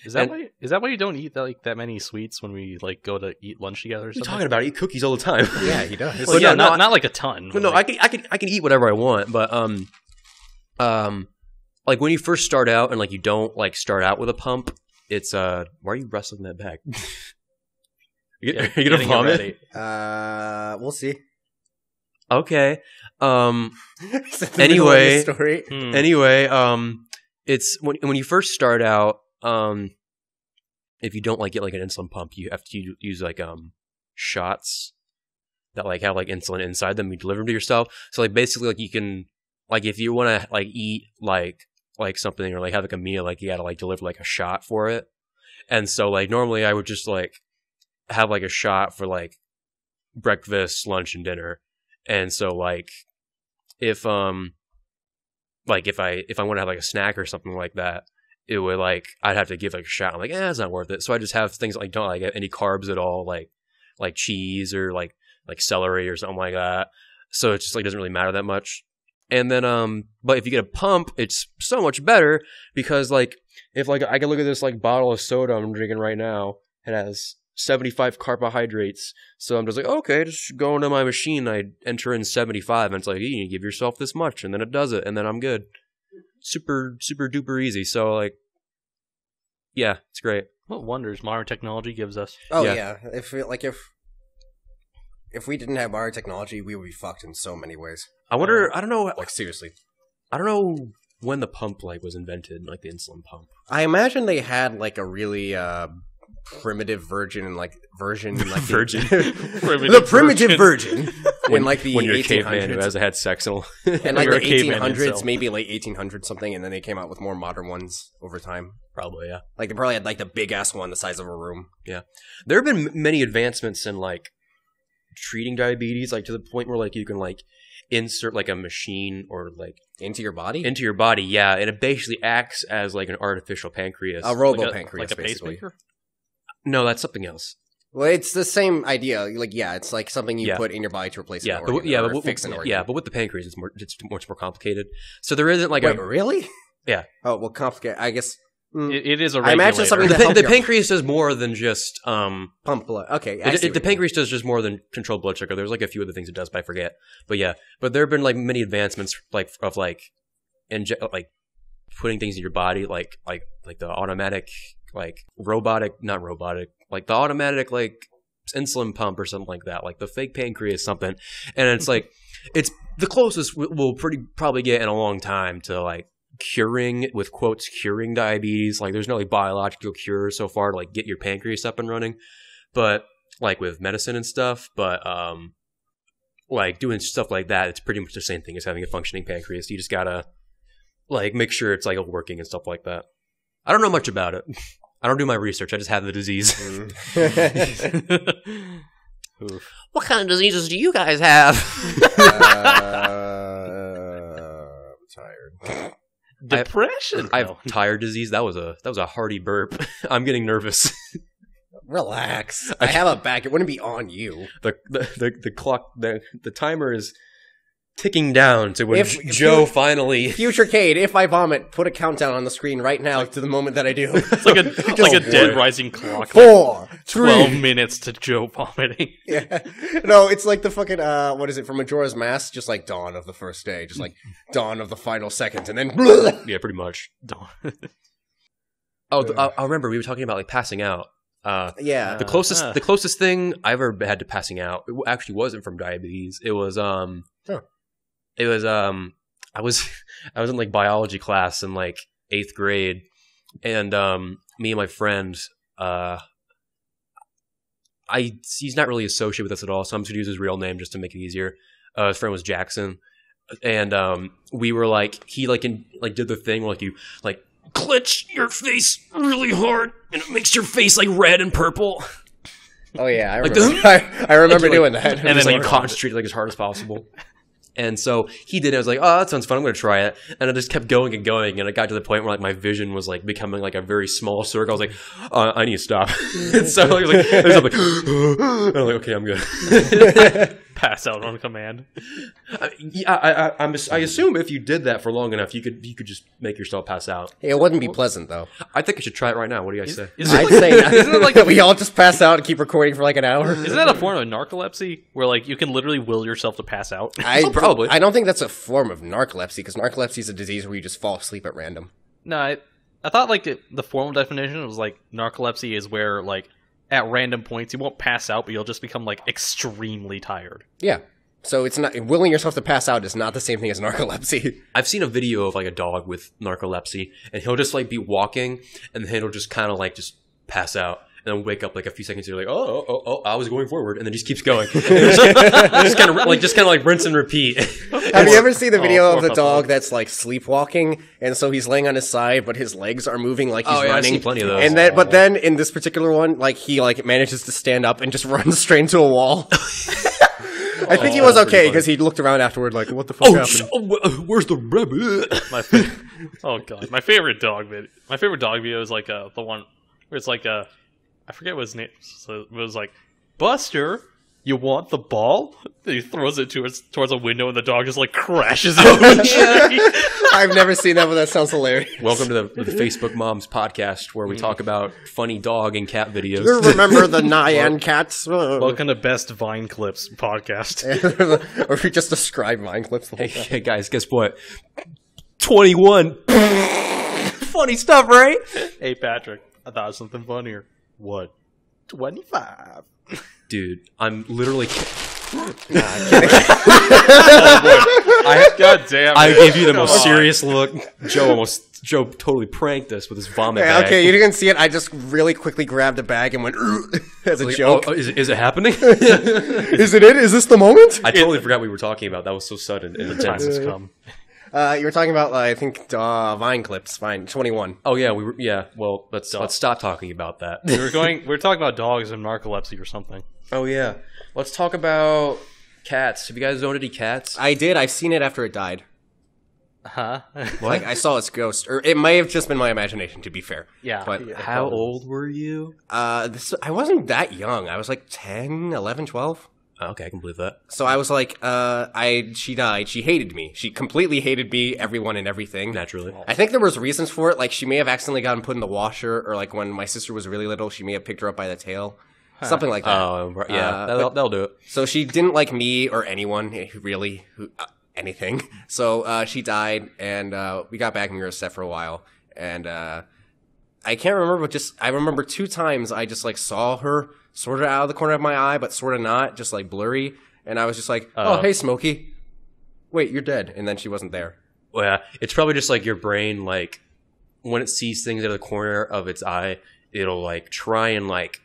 Is that why you don't eat that many sweets when we like go to eat lunch together? Or something? What are you talking about? I eat cookies all the time. Yeah, he does. Well, yeah, not like a ton. No, I can eat whatever I want, but like when you first start out and like you don't like start out with a pump, it's why are you wrestling that back? Are you gonna vomit? We'll see. Okay. Anyway, it's when you first start out. If you don't like get like an insulin pump, you have to use like shots that like have like insulin inside them. You deliver them to yourself. So like basically like you can like if you want to like eat like something or like have like a meal, like you gotta like deliver like a shot for it. And so like normally I would just like have like a shot for like breakfast, lunch, and dinner. And so like if I want to have like a snack or something like that, it would like I'd have to give like a shot. I'm like, it's not worth it. So I just have things like don't like any carbs at all, like cheese or like celery or something like that. So it just like doesn't really matter that much. And then but if you get a pump, it's so much better because like if like I can look at this like bottle of soda I'm drinking right now, it has 75 carbohydrates. So I'm just like, okay, just go into my machine, I enter in 75, and it's like, you give yourself this much, and then it does it, and then I'm good. Super duper easy. So like, yeah, it's great. What wonders modern technology gives us. Oh yeah. If we didn't have modern technology, we would be fucked in so many ways. I wonder. I don't know. Like seriously, I don't know when the pump like was invented, like the insulin pump. I imagine they had like a really primitive virgin and like version virgin, the primitive virgin in like the when you're 1800s. A caveman who hasn't had sex in and like the 1800s, maybe late 1800s something, and then they came out with more modern ones over time. Probably, yeah. Like they probably had like the big ass one the size of a room. Yeah, there have been many advancements in like treating diabetes, like to the point where like you can like insert like a machine or like into your body, yeah, and it basically acts as like an artificial pancreas, a robo pancreas, like a basically. pacemaker. No, that's something else. Well, it's the same idea. Like, yeah, it's like something you put in your body to replace an organ or fix an organ. Yeah, but with the pancreas, it's much more complicated. So there isn't like really? Yeah. Oh, well, complicated. I guess it is a regulator. I imagine something that the pancreas does more than just pump blood. Okay, the pancreas does just more than control blood sugar. There's like a few other things it does, but I forget. But yeah, but there have been like many advancements like of like putting things in your body, like the automatic. Like not robotic, like the automatic like insulin pump or something like that, like the fake pancreas something, and it's like it's the closest we'll probably get in a long time to like curing, with quotes, curing diabetes. Like there's no like biological cure so far to like get your pancreas up and running, but like with medicine and stuff, but like doing stuff like that, it's pretty much the same thing as having a functioning pancreas. You just gotta like make sure it's like working and stuff like that. I don't know much about it. I don't do my research. I just have the disease. What kind of diseases do you guys have? I'm tired. Depression. I have tired disease. That was a hearty burp. I'm getting nervous. Relax. I have a back. It wouldn't be on you. The clock. The timer is ticking down to when Joe finally... Future Cade, if I vomit, put a countdown on the screen right now to the moment that I do. It's like a dead rising clock. 4, 3. 12 minutes to Joe vomiting. Yeah. No, it's like the fucking, what is it, from Majora's Mask? Just like dawn of the first day. Just like dawn of the final second. And then... Yeah, pretty much. Dawn. I remember we were talking about like passing out. Yeah. The closest thing I ever had to passing out, it actually wasn't from diabetes. It was, It was I was in like biology class in like 8th grade, and me and my friend, he's not really associated with us at all, so I'm just gonna use his real name just to make it easier. His friend was Jackson, and we were like, he did the thing where like you like clench your face really hard and it makes your face like red and purple. Oh yeah, I remember. I remember doing that. And then like concentrate like as hard as possible. And so he did it. I was like, oh, that sounds fun. I'm going to try it. And I just kept going and going. And it got to the point where like my vision was like becoming like a very small circle. I was like, I need to stop. And so I was like, and I'm like, okay, I'm good. Pass out on command. I assume if you did that for long enough, you could just make yourself pass out. It wouldn't be pleasant though. I think I should try it right now. What do you guys say? I'd say that. Isn't it like we all just pass out and keep recording for like an hour? Isn't that a form of narcolepsy where like you can literally will yourself to pass out? Probably. I don't think that's a form of narcolepsy, because narcolepsy is a disease where you just fall asleep at random. No, I thought like the formal definition was like narcolepsy is where like at random points you won't pass out, but you'll just become like extremely tired. Yeah. So it's not willing yourself to pass out is not the same thing as narcolepsy. I've seen a video of like a dog with narcolepsy, and he'll just like be walking, and then he'll just kind of like just pass out, and then wake up like a few seconds later, like oh, I was going forward, and then just keeps going, just kind of like rinse and repeat. Have you ever seen the video of the dog that's like sleepwalking, and so he's laying on his side, but his legs are moving like he's running? I've seen plenty of those. And then, but then in this particular one, like he like manages to stand up and just runs straight into a wall. I think he was okay because he looked around afterward like, what the fuck happened? Where's the rabbit? Oh god, my favorite dog video. My favorite dog video is like the one where it's like I forget what his name. So it was like, Buster, you want the ball? And he throws it towards a window, and the dog just like crashes into the tree. I've never seen that, but that sounds hilarious. Welcome to the Facebook Moms podcast, where we talk about funny dog and cat videos. You remember the Nyan cats? Welcome to Best Vine Clips podcast. Or if you just describe Vine Clips the whole time. Hey guys, guess what? 21. Funny stuff, right? Hey Patrick, I thought of something funnier. What? 25. Dude, I'm literally... God damn it. I gave you the most serious look. Joe totally pranked us with his vomit bag. Okay, you didn't see it. I just really quickly grabbed a bag and went as a joke. Oh, is it happening? Is it? Is this the moment? I totally forgot we were talking about. That was so sudden and intense. Has come. You were talking about, I think, Vine clips. Vine 21. Oh yeah, we were. Yeah, well, let's stop talking about that. We were talking about dogs and narcolepsy or something. Oh yeah, let's talk about cats. Have you guys owned any cats? I did. I've seen it after it died. Huh? Like I saw its ghost, or it may have just been my imagination. To be fair, yeah. But how old were you? I wasn't that young. I was like 10, 11, 12. Okay, I can believe that. So I was like, she died. She hated me. She completely hated me, everyone and everything. Naturally. I think there was reasons for it. Like, she may have accidentally gotten put in the washer, or like when my sister was really little, she may have picked her up by the tail. Something like that. Oh, yeah. That'll do it. So she didn't like me or anyone, really, anything. So she died, and we got back and we were set for a while. And I can't remember, but I remember 2 times I just like saw her sort of out of the corner of my eye, but sort of not, just like blurry. And I was just like, oh, hey, Smokey. Wait, you're dead. And then she wasn't there. Well, yeah, it's probably just like your brain, like when it sees things out of the corner of its eye, it'll like try and like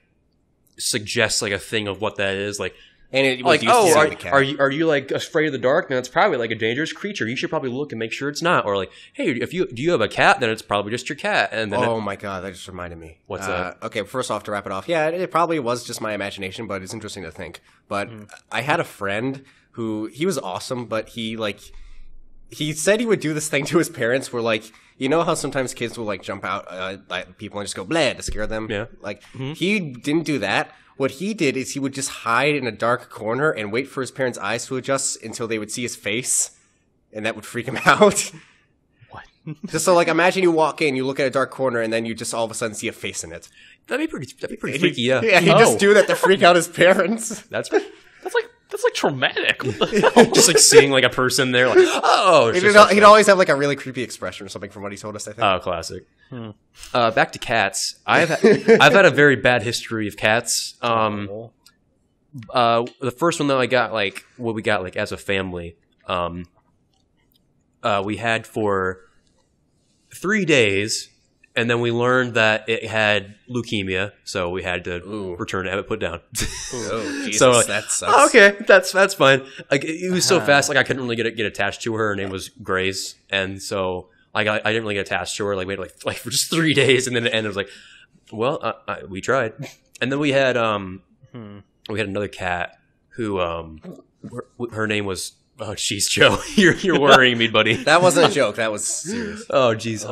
suggest like a thing of what that is. Like, and it was like, are you like afraid of the dark? Then it's probably like a dangerous creature. You should probably look and make sure it's not. Or like, hey, do you have a cat? Then it's probably just your cat. And then my god, that just reminded me. What's that? Okay, first off, to wrap it off, yeah, it probably was just my imagination, but it's interesting to think. But I had a friend who he was awesome, but he said he would do this thing to his parents where like, you know how sometimes kids will like jump out at people and just go blah to scare them? Yeah. Like he didn't do that. What he did is he would just hide in a dark corner and wait for his parents' eyes to adjust until they would see his face, and that would freak him out. What? Just so, like, imagine you walk in, you look at a dark corner, and then you just all of a sudden see a face in it. That'd be pretty freaky. Yeah. Yeah, he'd just do that to freak out his parents. That's like traumatic. Just like seeing like a person there, like he'd always have like a really creepy expression or something from what he told us. I think. Oh, classic. Back to cats. I've had a very bad history of cats. The first one that I got, like what we got like as a family, we had for 3 days. And then we learned that it had leukemia, so we had to return to have it put down. Oh, Jesus, so, that sucks. Okay, that's fine. Like it was so fast, like I couldn't really get attached to her. Her name was Grace, and so I didn't really get attached to her. Like we had like for just 3 days, and then it ended. I was like, well, we tried. And then we had another cat who her name was. Oh, jeez, Joe, you're worrying me, buddy. That wasn't a joke. That was serious. Oh, jeez.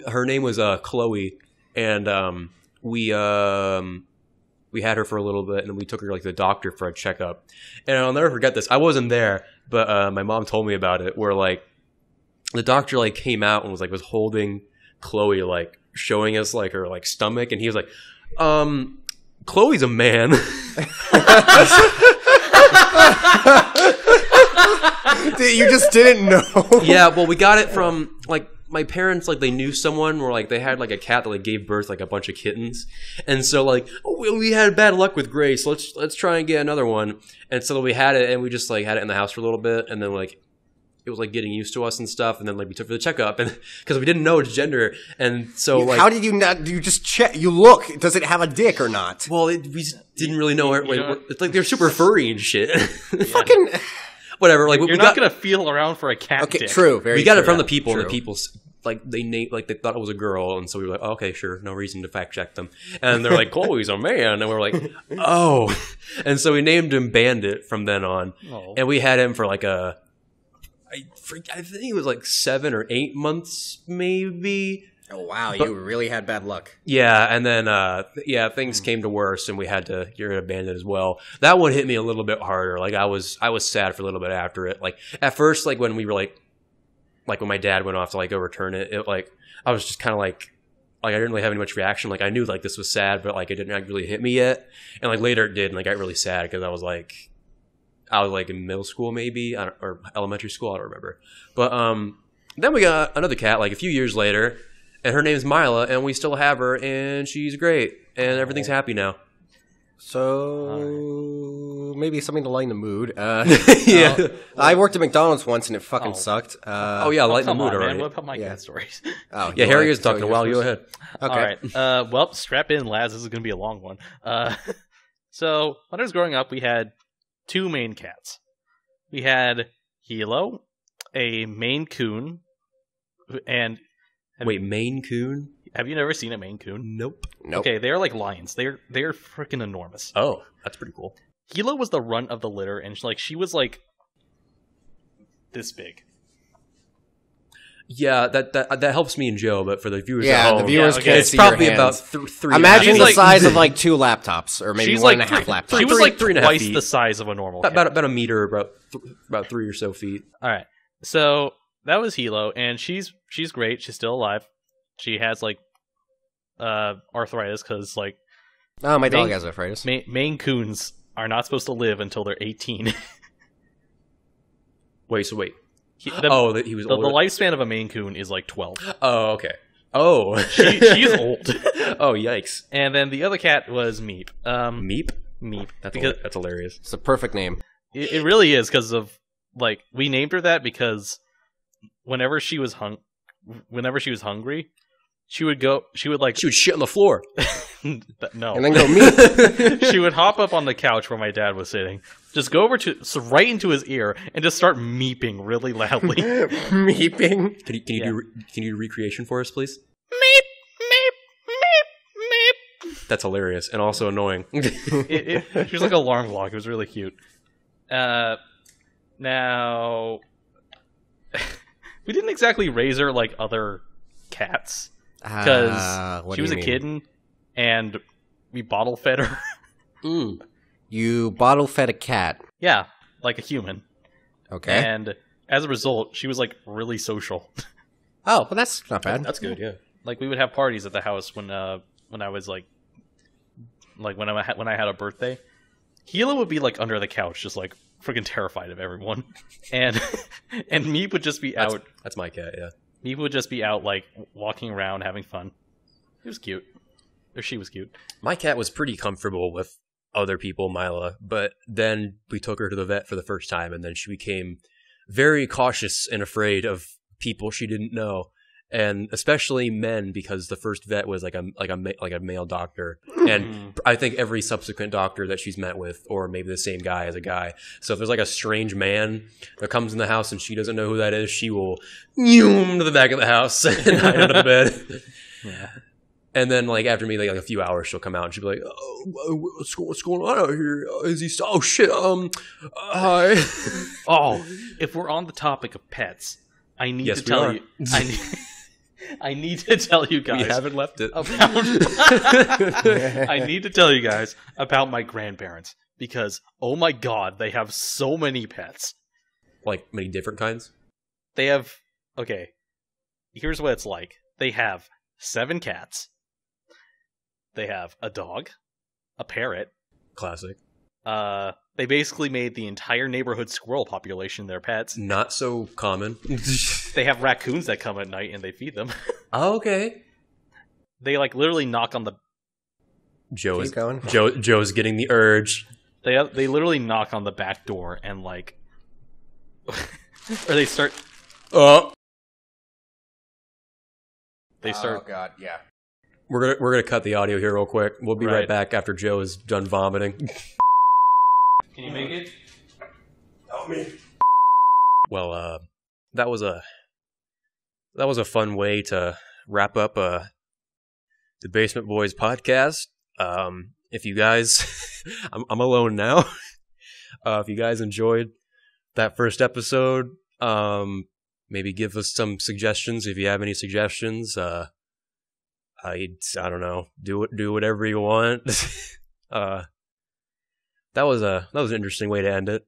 Her name was Chloe, and we had her for a little bit, and then we took her like to the doctor for a checkup. And I'll never forget this. I wasn't there, but my mom told me about it. Where like the doctor like came out and was holding Chloe, like showing us like her like stomach, and he was like, "Chloe's a man." You just didn't know. Yeah, well, we got it from like my parents. Like they knew someone where like they had like a cat that like gave birth like a bunch of kittens, and so like we had bad luck with Grace. Let's try and get another one. And so we had it, and we just like had it in the house for a little bit, and then like it was like getting used to us and stuff, and then like we took her to the checkup, and because we didn't know its gender, and so like how did you not? You just check. You look. Does it have a dick or not? Well, we just didn't really know. It's like they're super furry and shit. Fucking. Whatever, like you're not gonna feel around for a cat. Okay, dick. True. We got it from the people, and the people like they thought it was a girl, and so we were like, oh, okay, sure, no reason to fact check them. And they're like, Chloe's a man, and we were like, oh, and so we named him Bandit from then on, and we had him for like I think it was like 7 or 8 months, maybe. Oh wow, you really had bad luck. Yeah, and then things came to worse, and we had to get rid of Bandit as well. That one hit me a little bit harder. Like I was sad for a little bit after it. Like at first, like when we were like when my dad went off to like go return it, like I was just kind of like I didn't really have any much reaction. Like I knew like this was sad, but like it didn't really hit me yet. And like later it did, and I got really sad because I was like in middle school maybe or elementary school, I don't remember. But then we got another cat like a few years later. And her name's Mila, and we still have her, and she's great, and everything's happy now. So maybe something to lighten the mood. Yeah, I worked at McDonald's once and it fucking sucked. Lighten the mood, man. What about my cat stories? Yeah, Harry is talking a while. Go ahead. Okay. All right. Well, strap in, lads. This is going to be a long one. So when I was growing up, we had 2 main cats. We had Hilo, a Maine Coon, and wait, Maine Coon? Have you never seen a Maine Coon? Nope. Okay, they're like lions. They're freaking enormous. Oh, that's pretty cool. Hilo was the runt of the litter, and she was like this big. Yeah, that helps me and Joe, but for the viewers at home, the viewers can't see probably your about hands. 3. Imagine the size of like 2 laptops, or maybe she's 1.5 laptops. She was like 3.5 twice feet. the size of a normal cat. About a meter, about 3 or so feet. All right, so that was Hilo, and she's great. She's still alive. She has like arthritis because like my dog has arthritis. Maine Coons are not supposed to live until they're 18. Wait. He was older. The lifespan of a Maine Coon is like 12. Oh, okay. Oh, she's old. Oh, yikes! And then the other cat was Meep. Meep. That's hilarious. It's a perfect name. It really is because of like we named her that because whenever she was hungry, she would shit on the floor. No. And then go meep. She would hop up on the couch where my dad was sitting, just go over right into his ear and just start meeping really loudly. Meeping? Can you do recreation for us, please? Meep, meep, meep, meep. That's hilarious and also annoying. She was like an alarm clock. It was really cute. Now, we didn't exactly raise her like other cats. Because she was a kitten, and we bottle fed her. You bottle fed a cat? Yeah, like a human. Okay. And as a result, she was like really social. Oh, well, that's not bad. That's good. Yeah. Like we would have parties at the house when I was like when I had a birthday. Hilo would be like under the couch, just like freaking terrified of everyone, and Meep would just be out. That's my cat. Yeah. Meep would just be out, like, walking around, having fun. It was cute. Or she was cute. My cat was pretty comfortable with other people, Mila, but then we took her to the vet for the first time, and then she became very cautious and afraid of people she didn't know, and especially men, because the first vet was like a male doctor, and I think every subsequent doctor that she's met with, or maybe the same guy as a guy. So if there's like a strange man that comes in the house and she doesn't know who that is, she will to the back of the house and hide under the bed. Yeah. And then, like, after me, like a few hours, she'll come out and she'll be like, "Oh, what's going on out here? Is he? Oh shit! Hi." Oh, if we're on the topic of pets, I need to tell you. I need to tell you guys. We haven't left it. I need to tell you guys about my grandparents because, oh my god, they have so many pets. Like many different kinds? They have. Okay, here's what it's like. They have 7 cats. They have a dog, a parrot. Classic. They basically made the entire neighborhood squirrel population their pets. Not so common. They have raccoons that come at night and they feed them. Oh, okay. They like literally knock on the. Joe's getting the urge. They literally knock on the back door and like, or they start. Oh. They start. Oh god, yeah. We're gonna cut the audio here real quick. We'll be right back after Joe is done vomiting. Can you make it? Help me. Well, that was a fun way to wrap up the Basement Boys podcast. If you guys, I'm alone now. If you guys enjoyed that first episode, maybe give us some suggestions if you have any suggestions. I don't know. Do whatever you want. That was an interesting way to end it.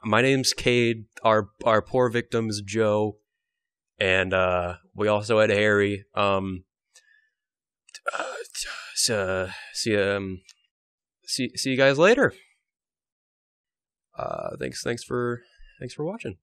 My name's Cade. Our poor victim is Joe, and we also had Harry. See you guys later. Thanks for watching.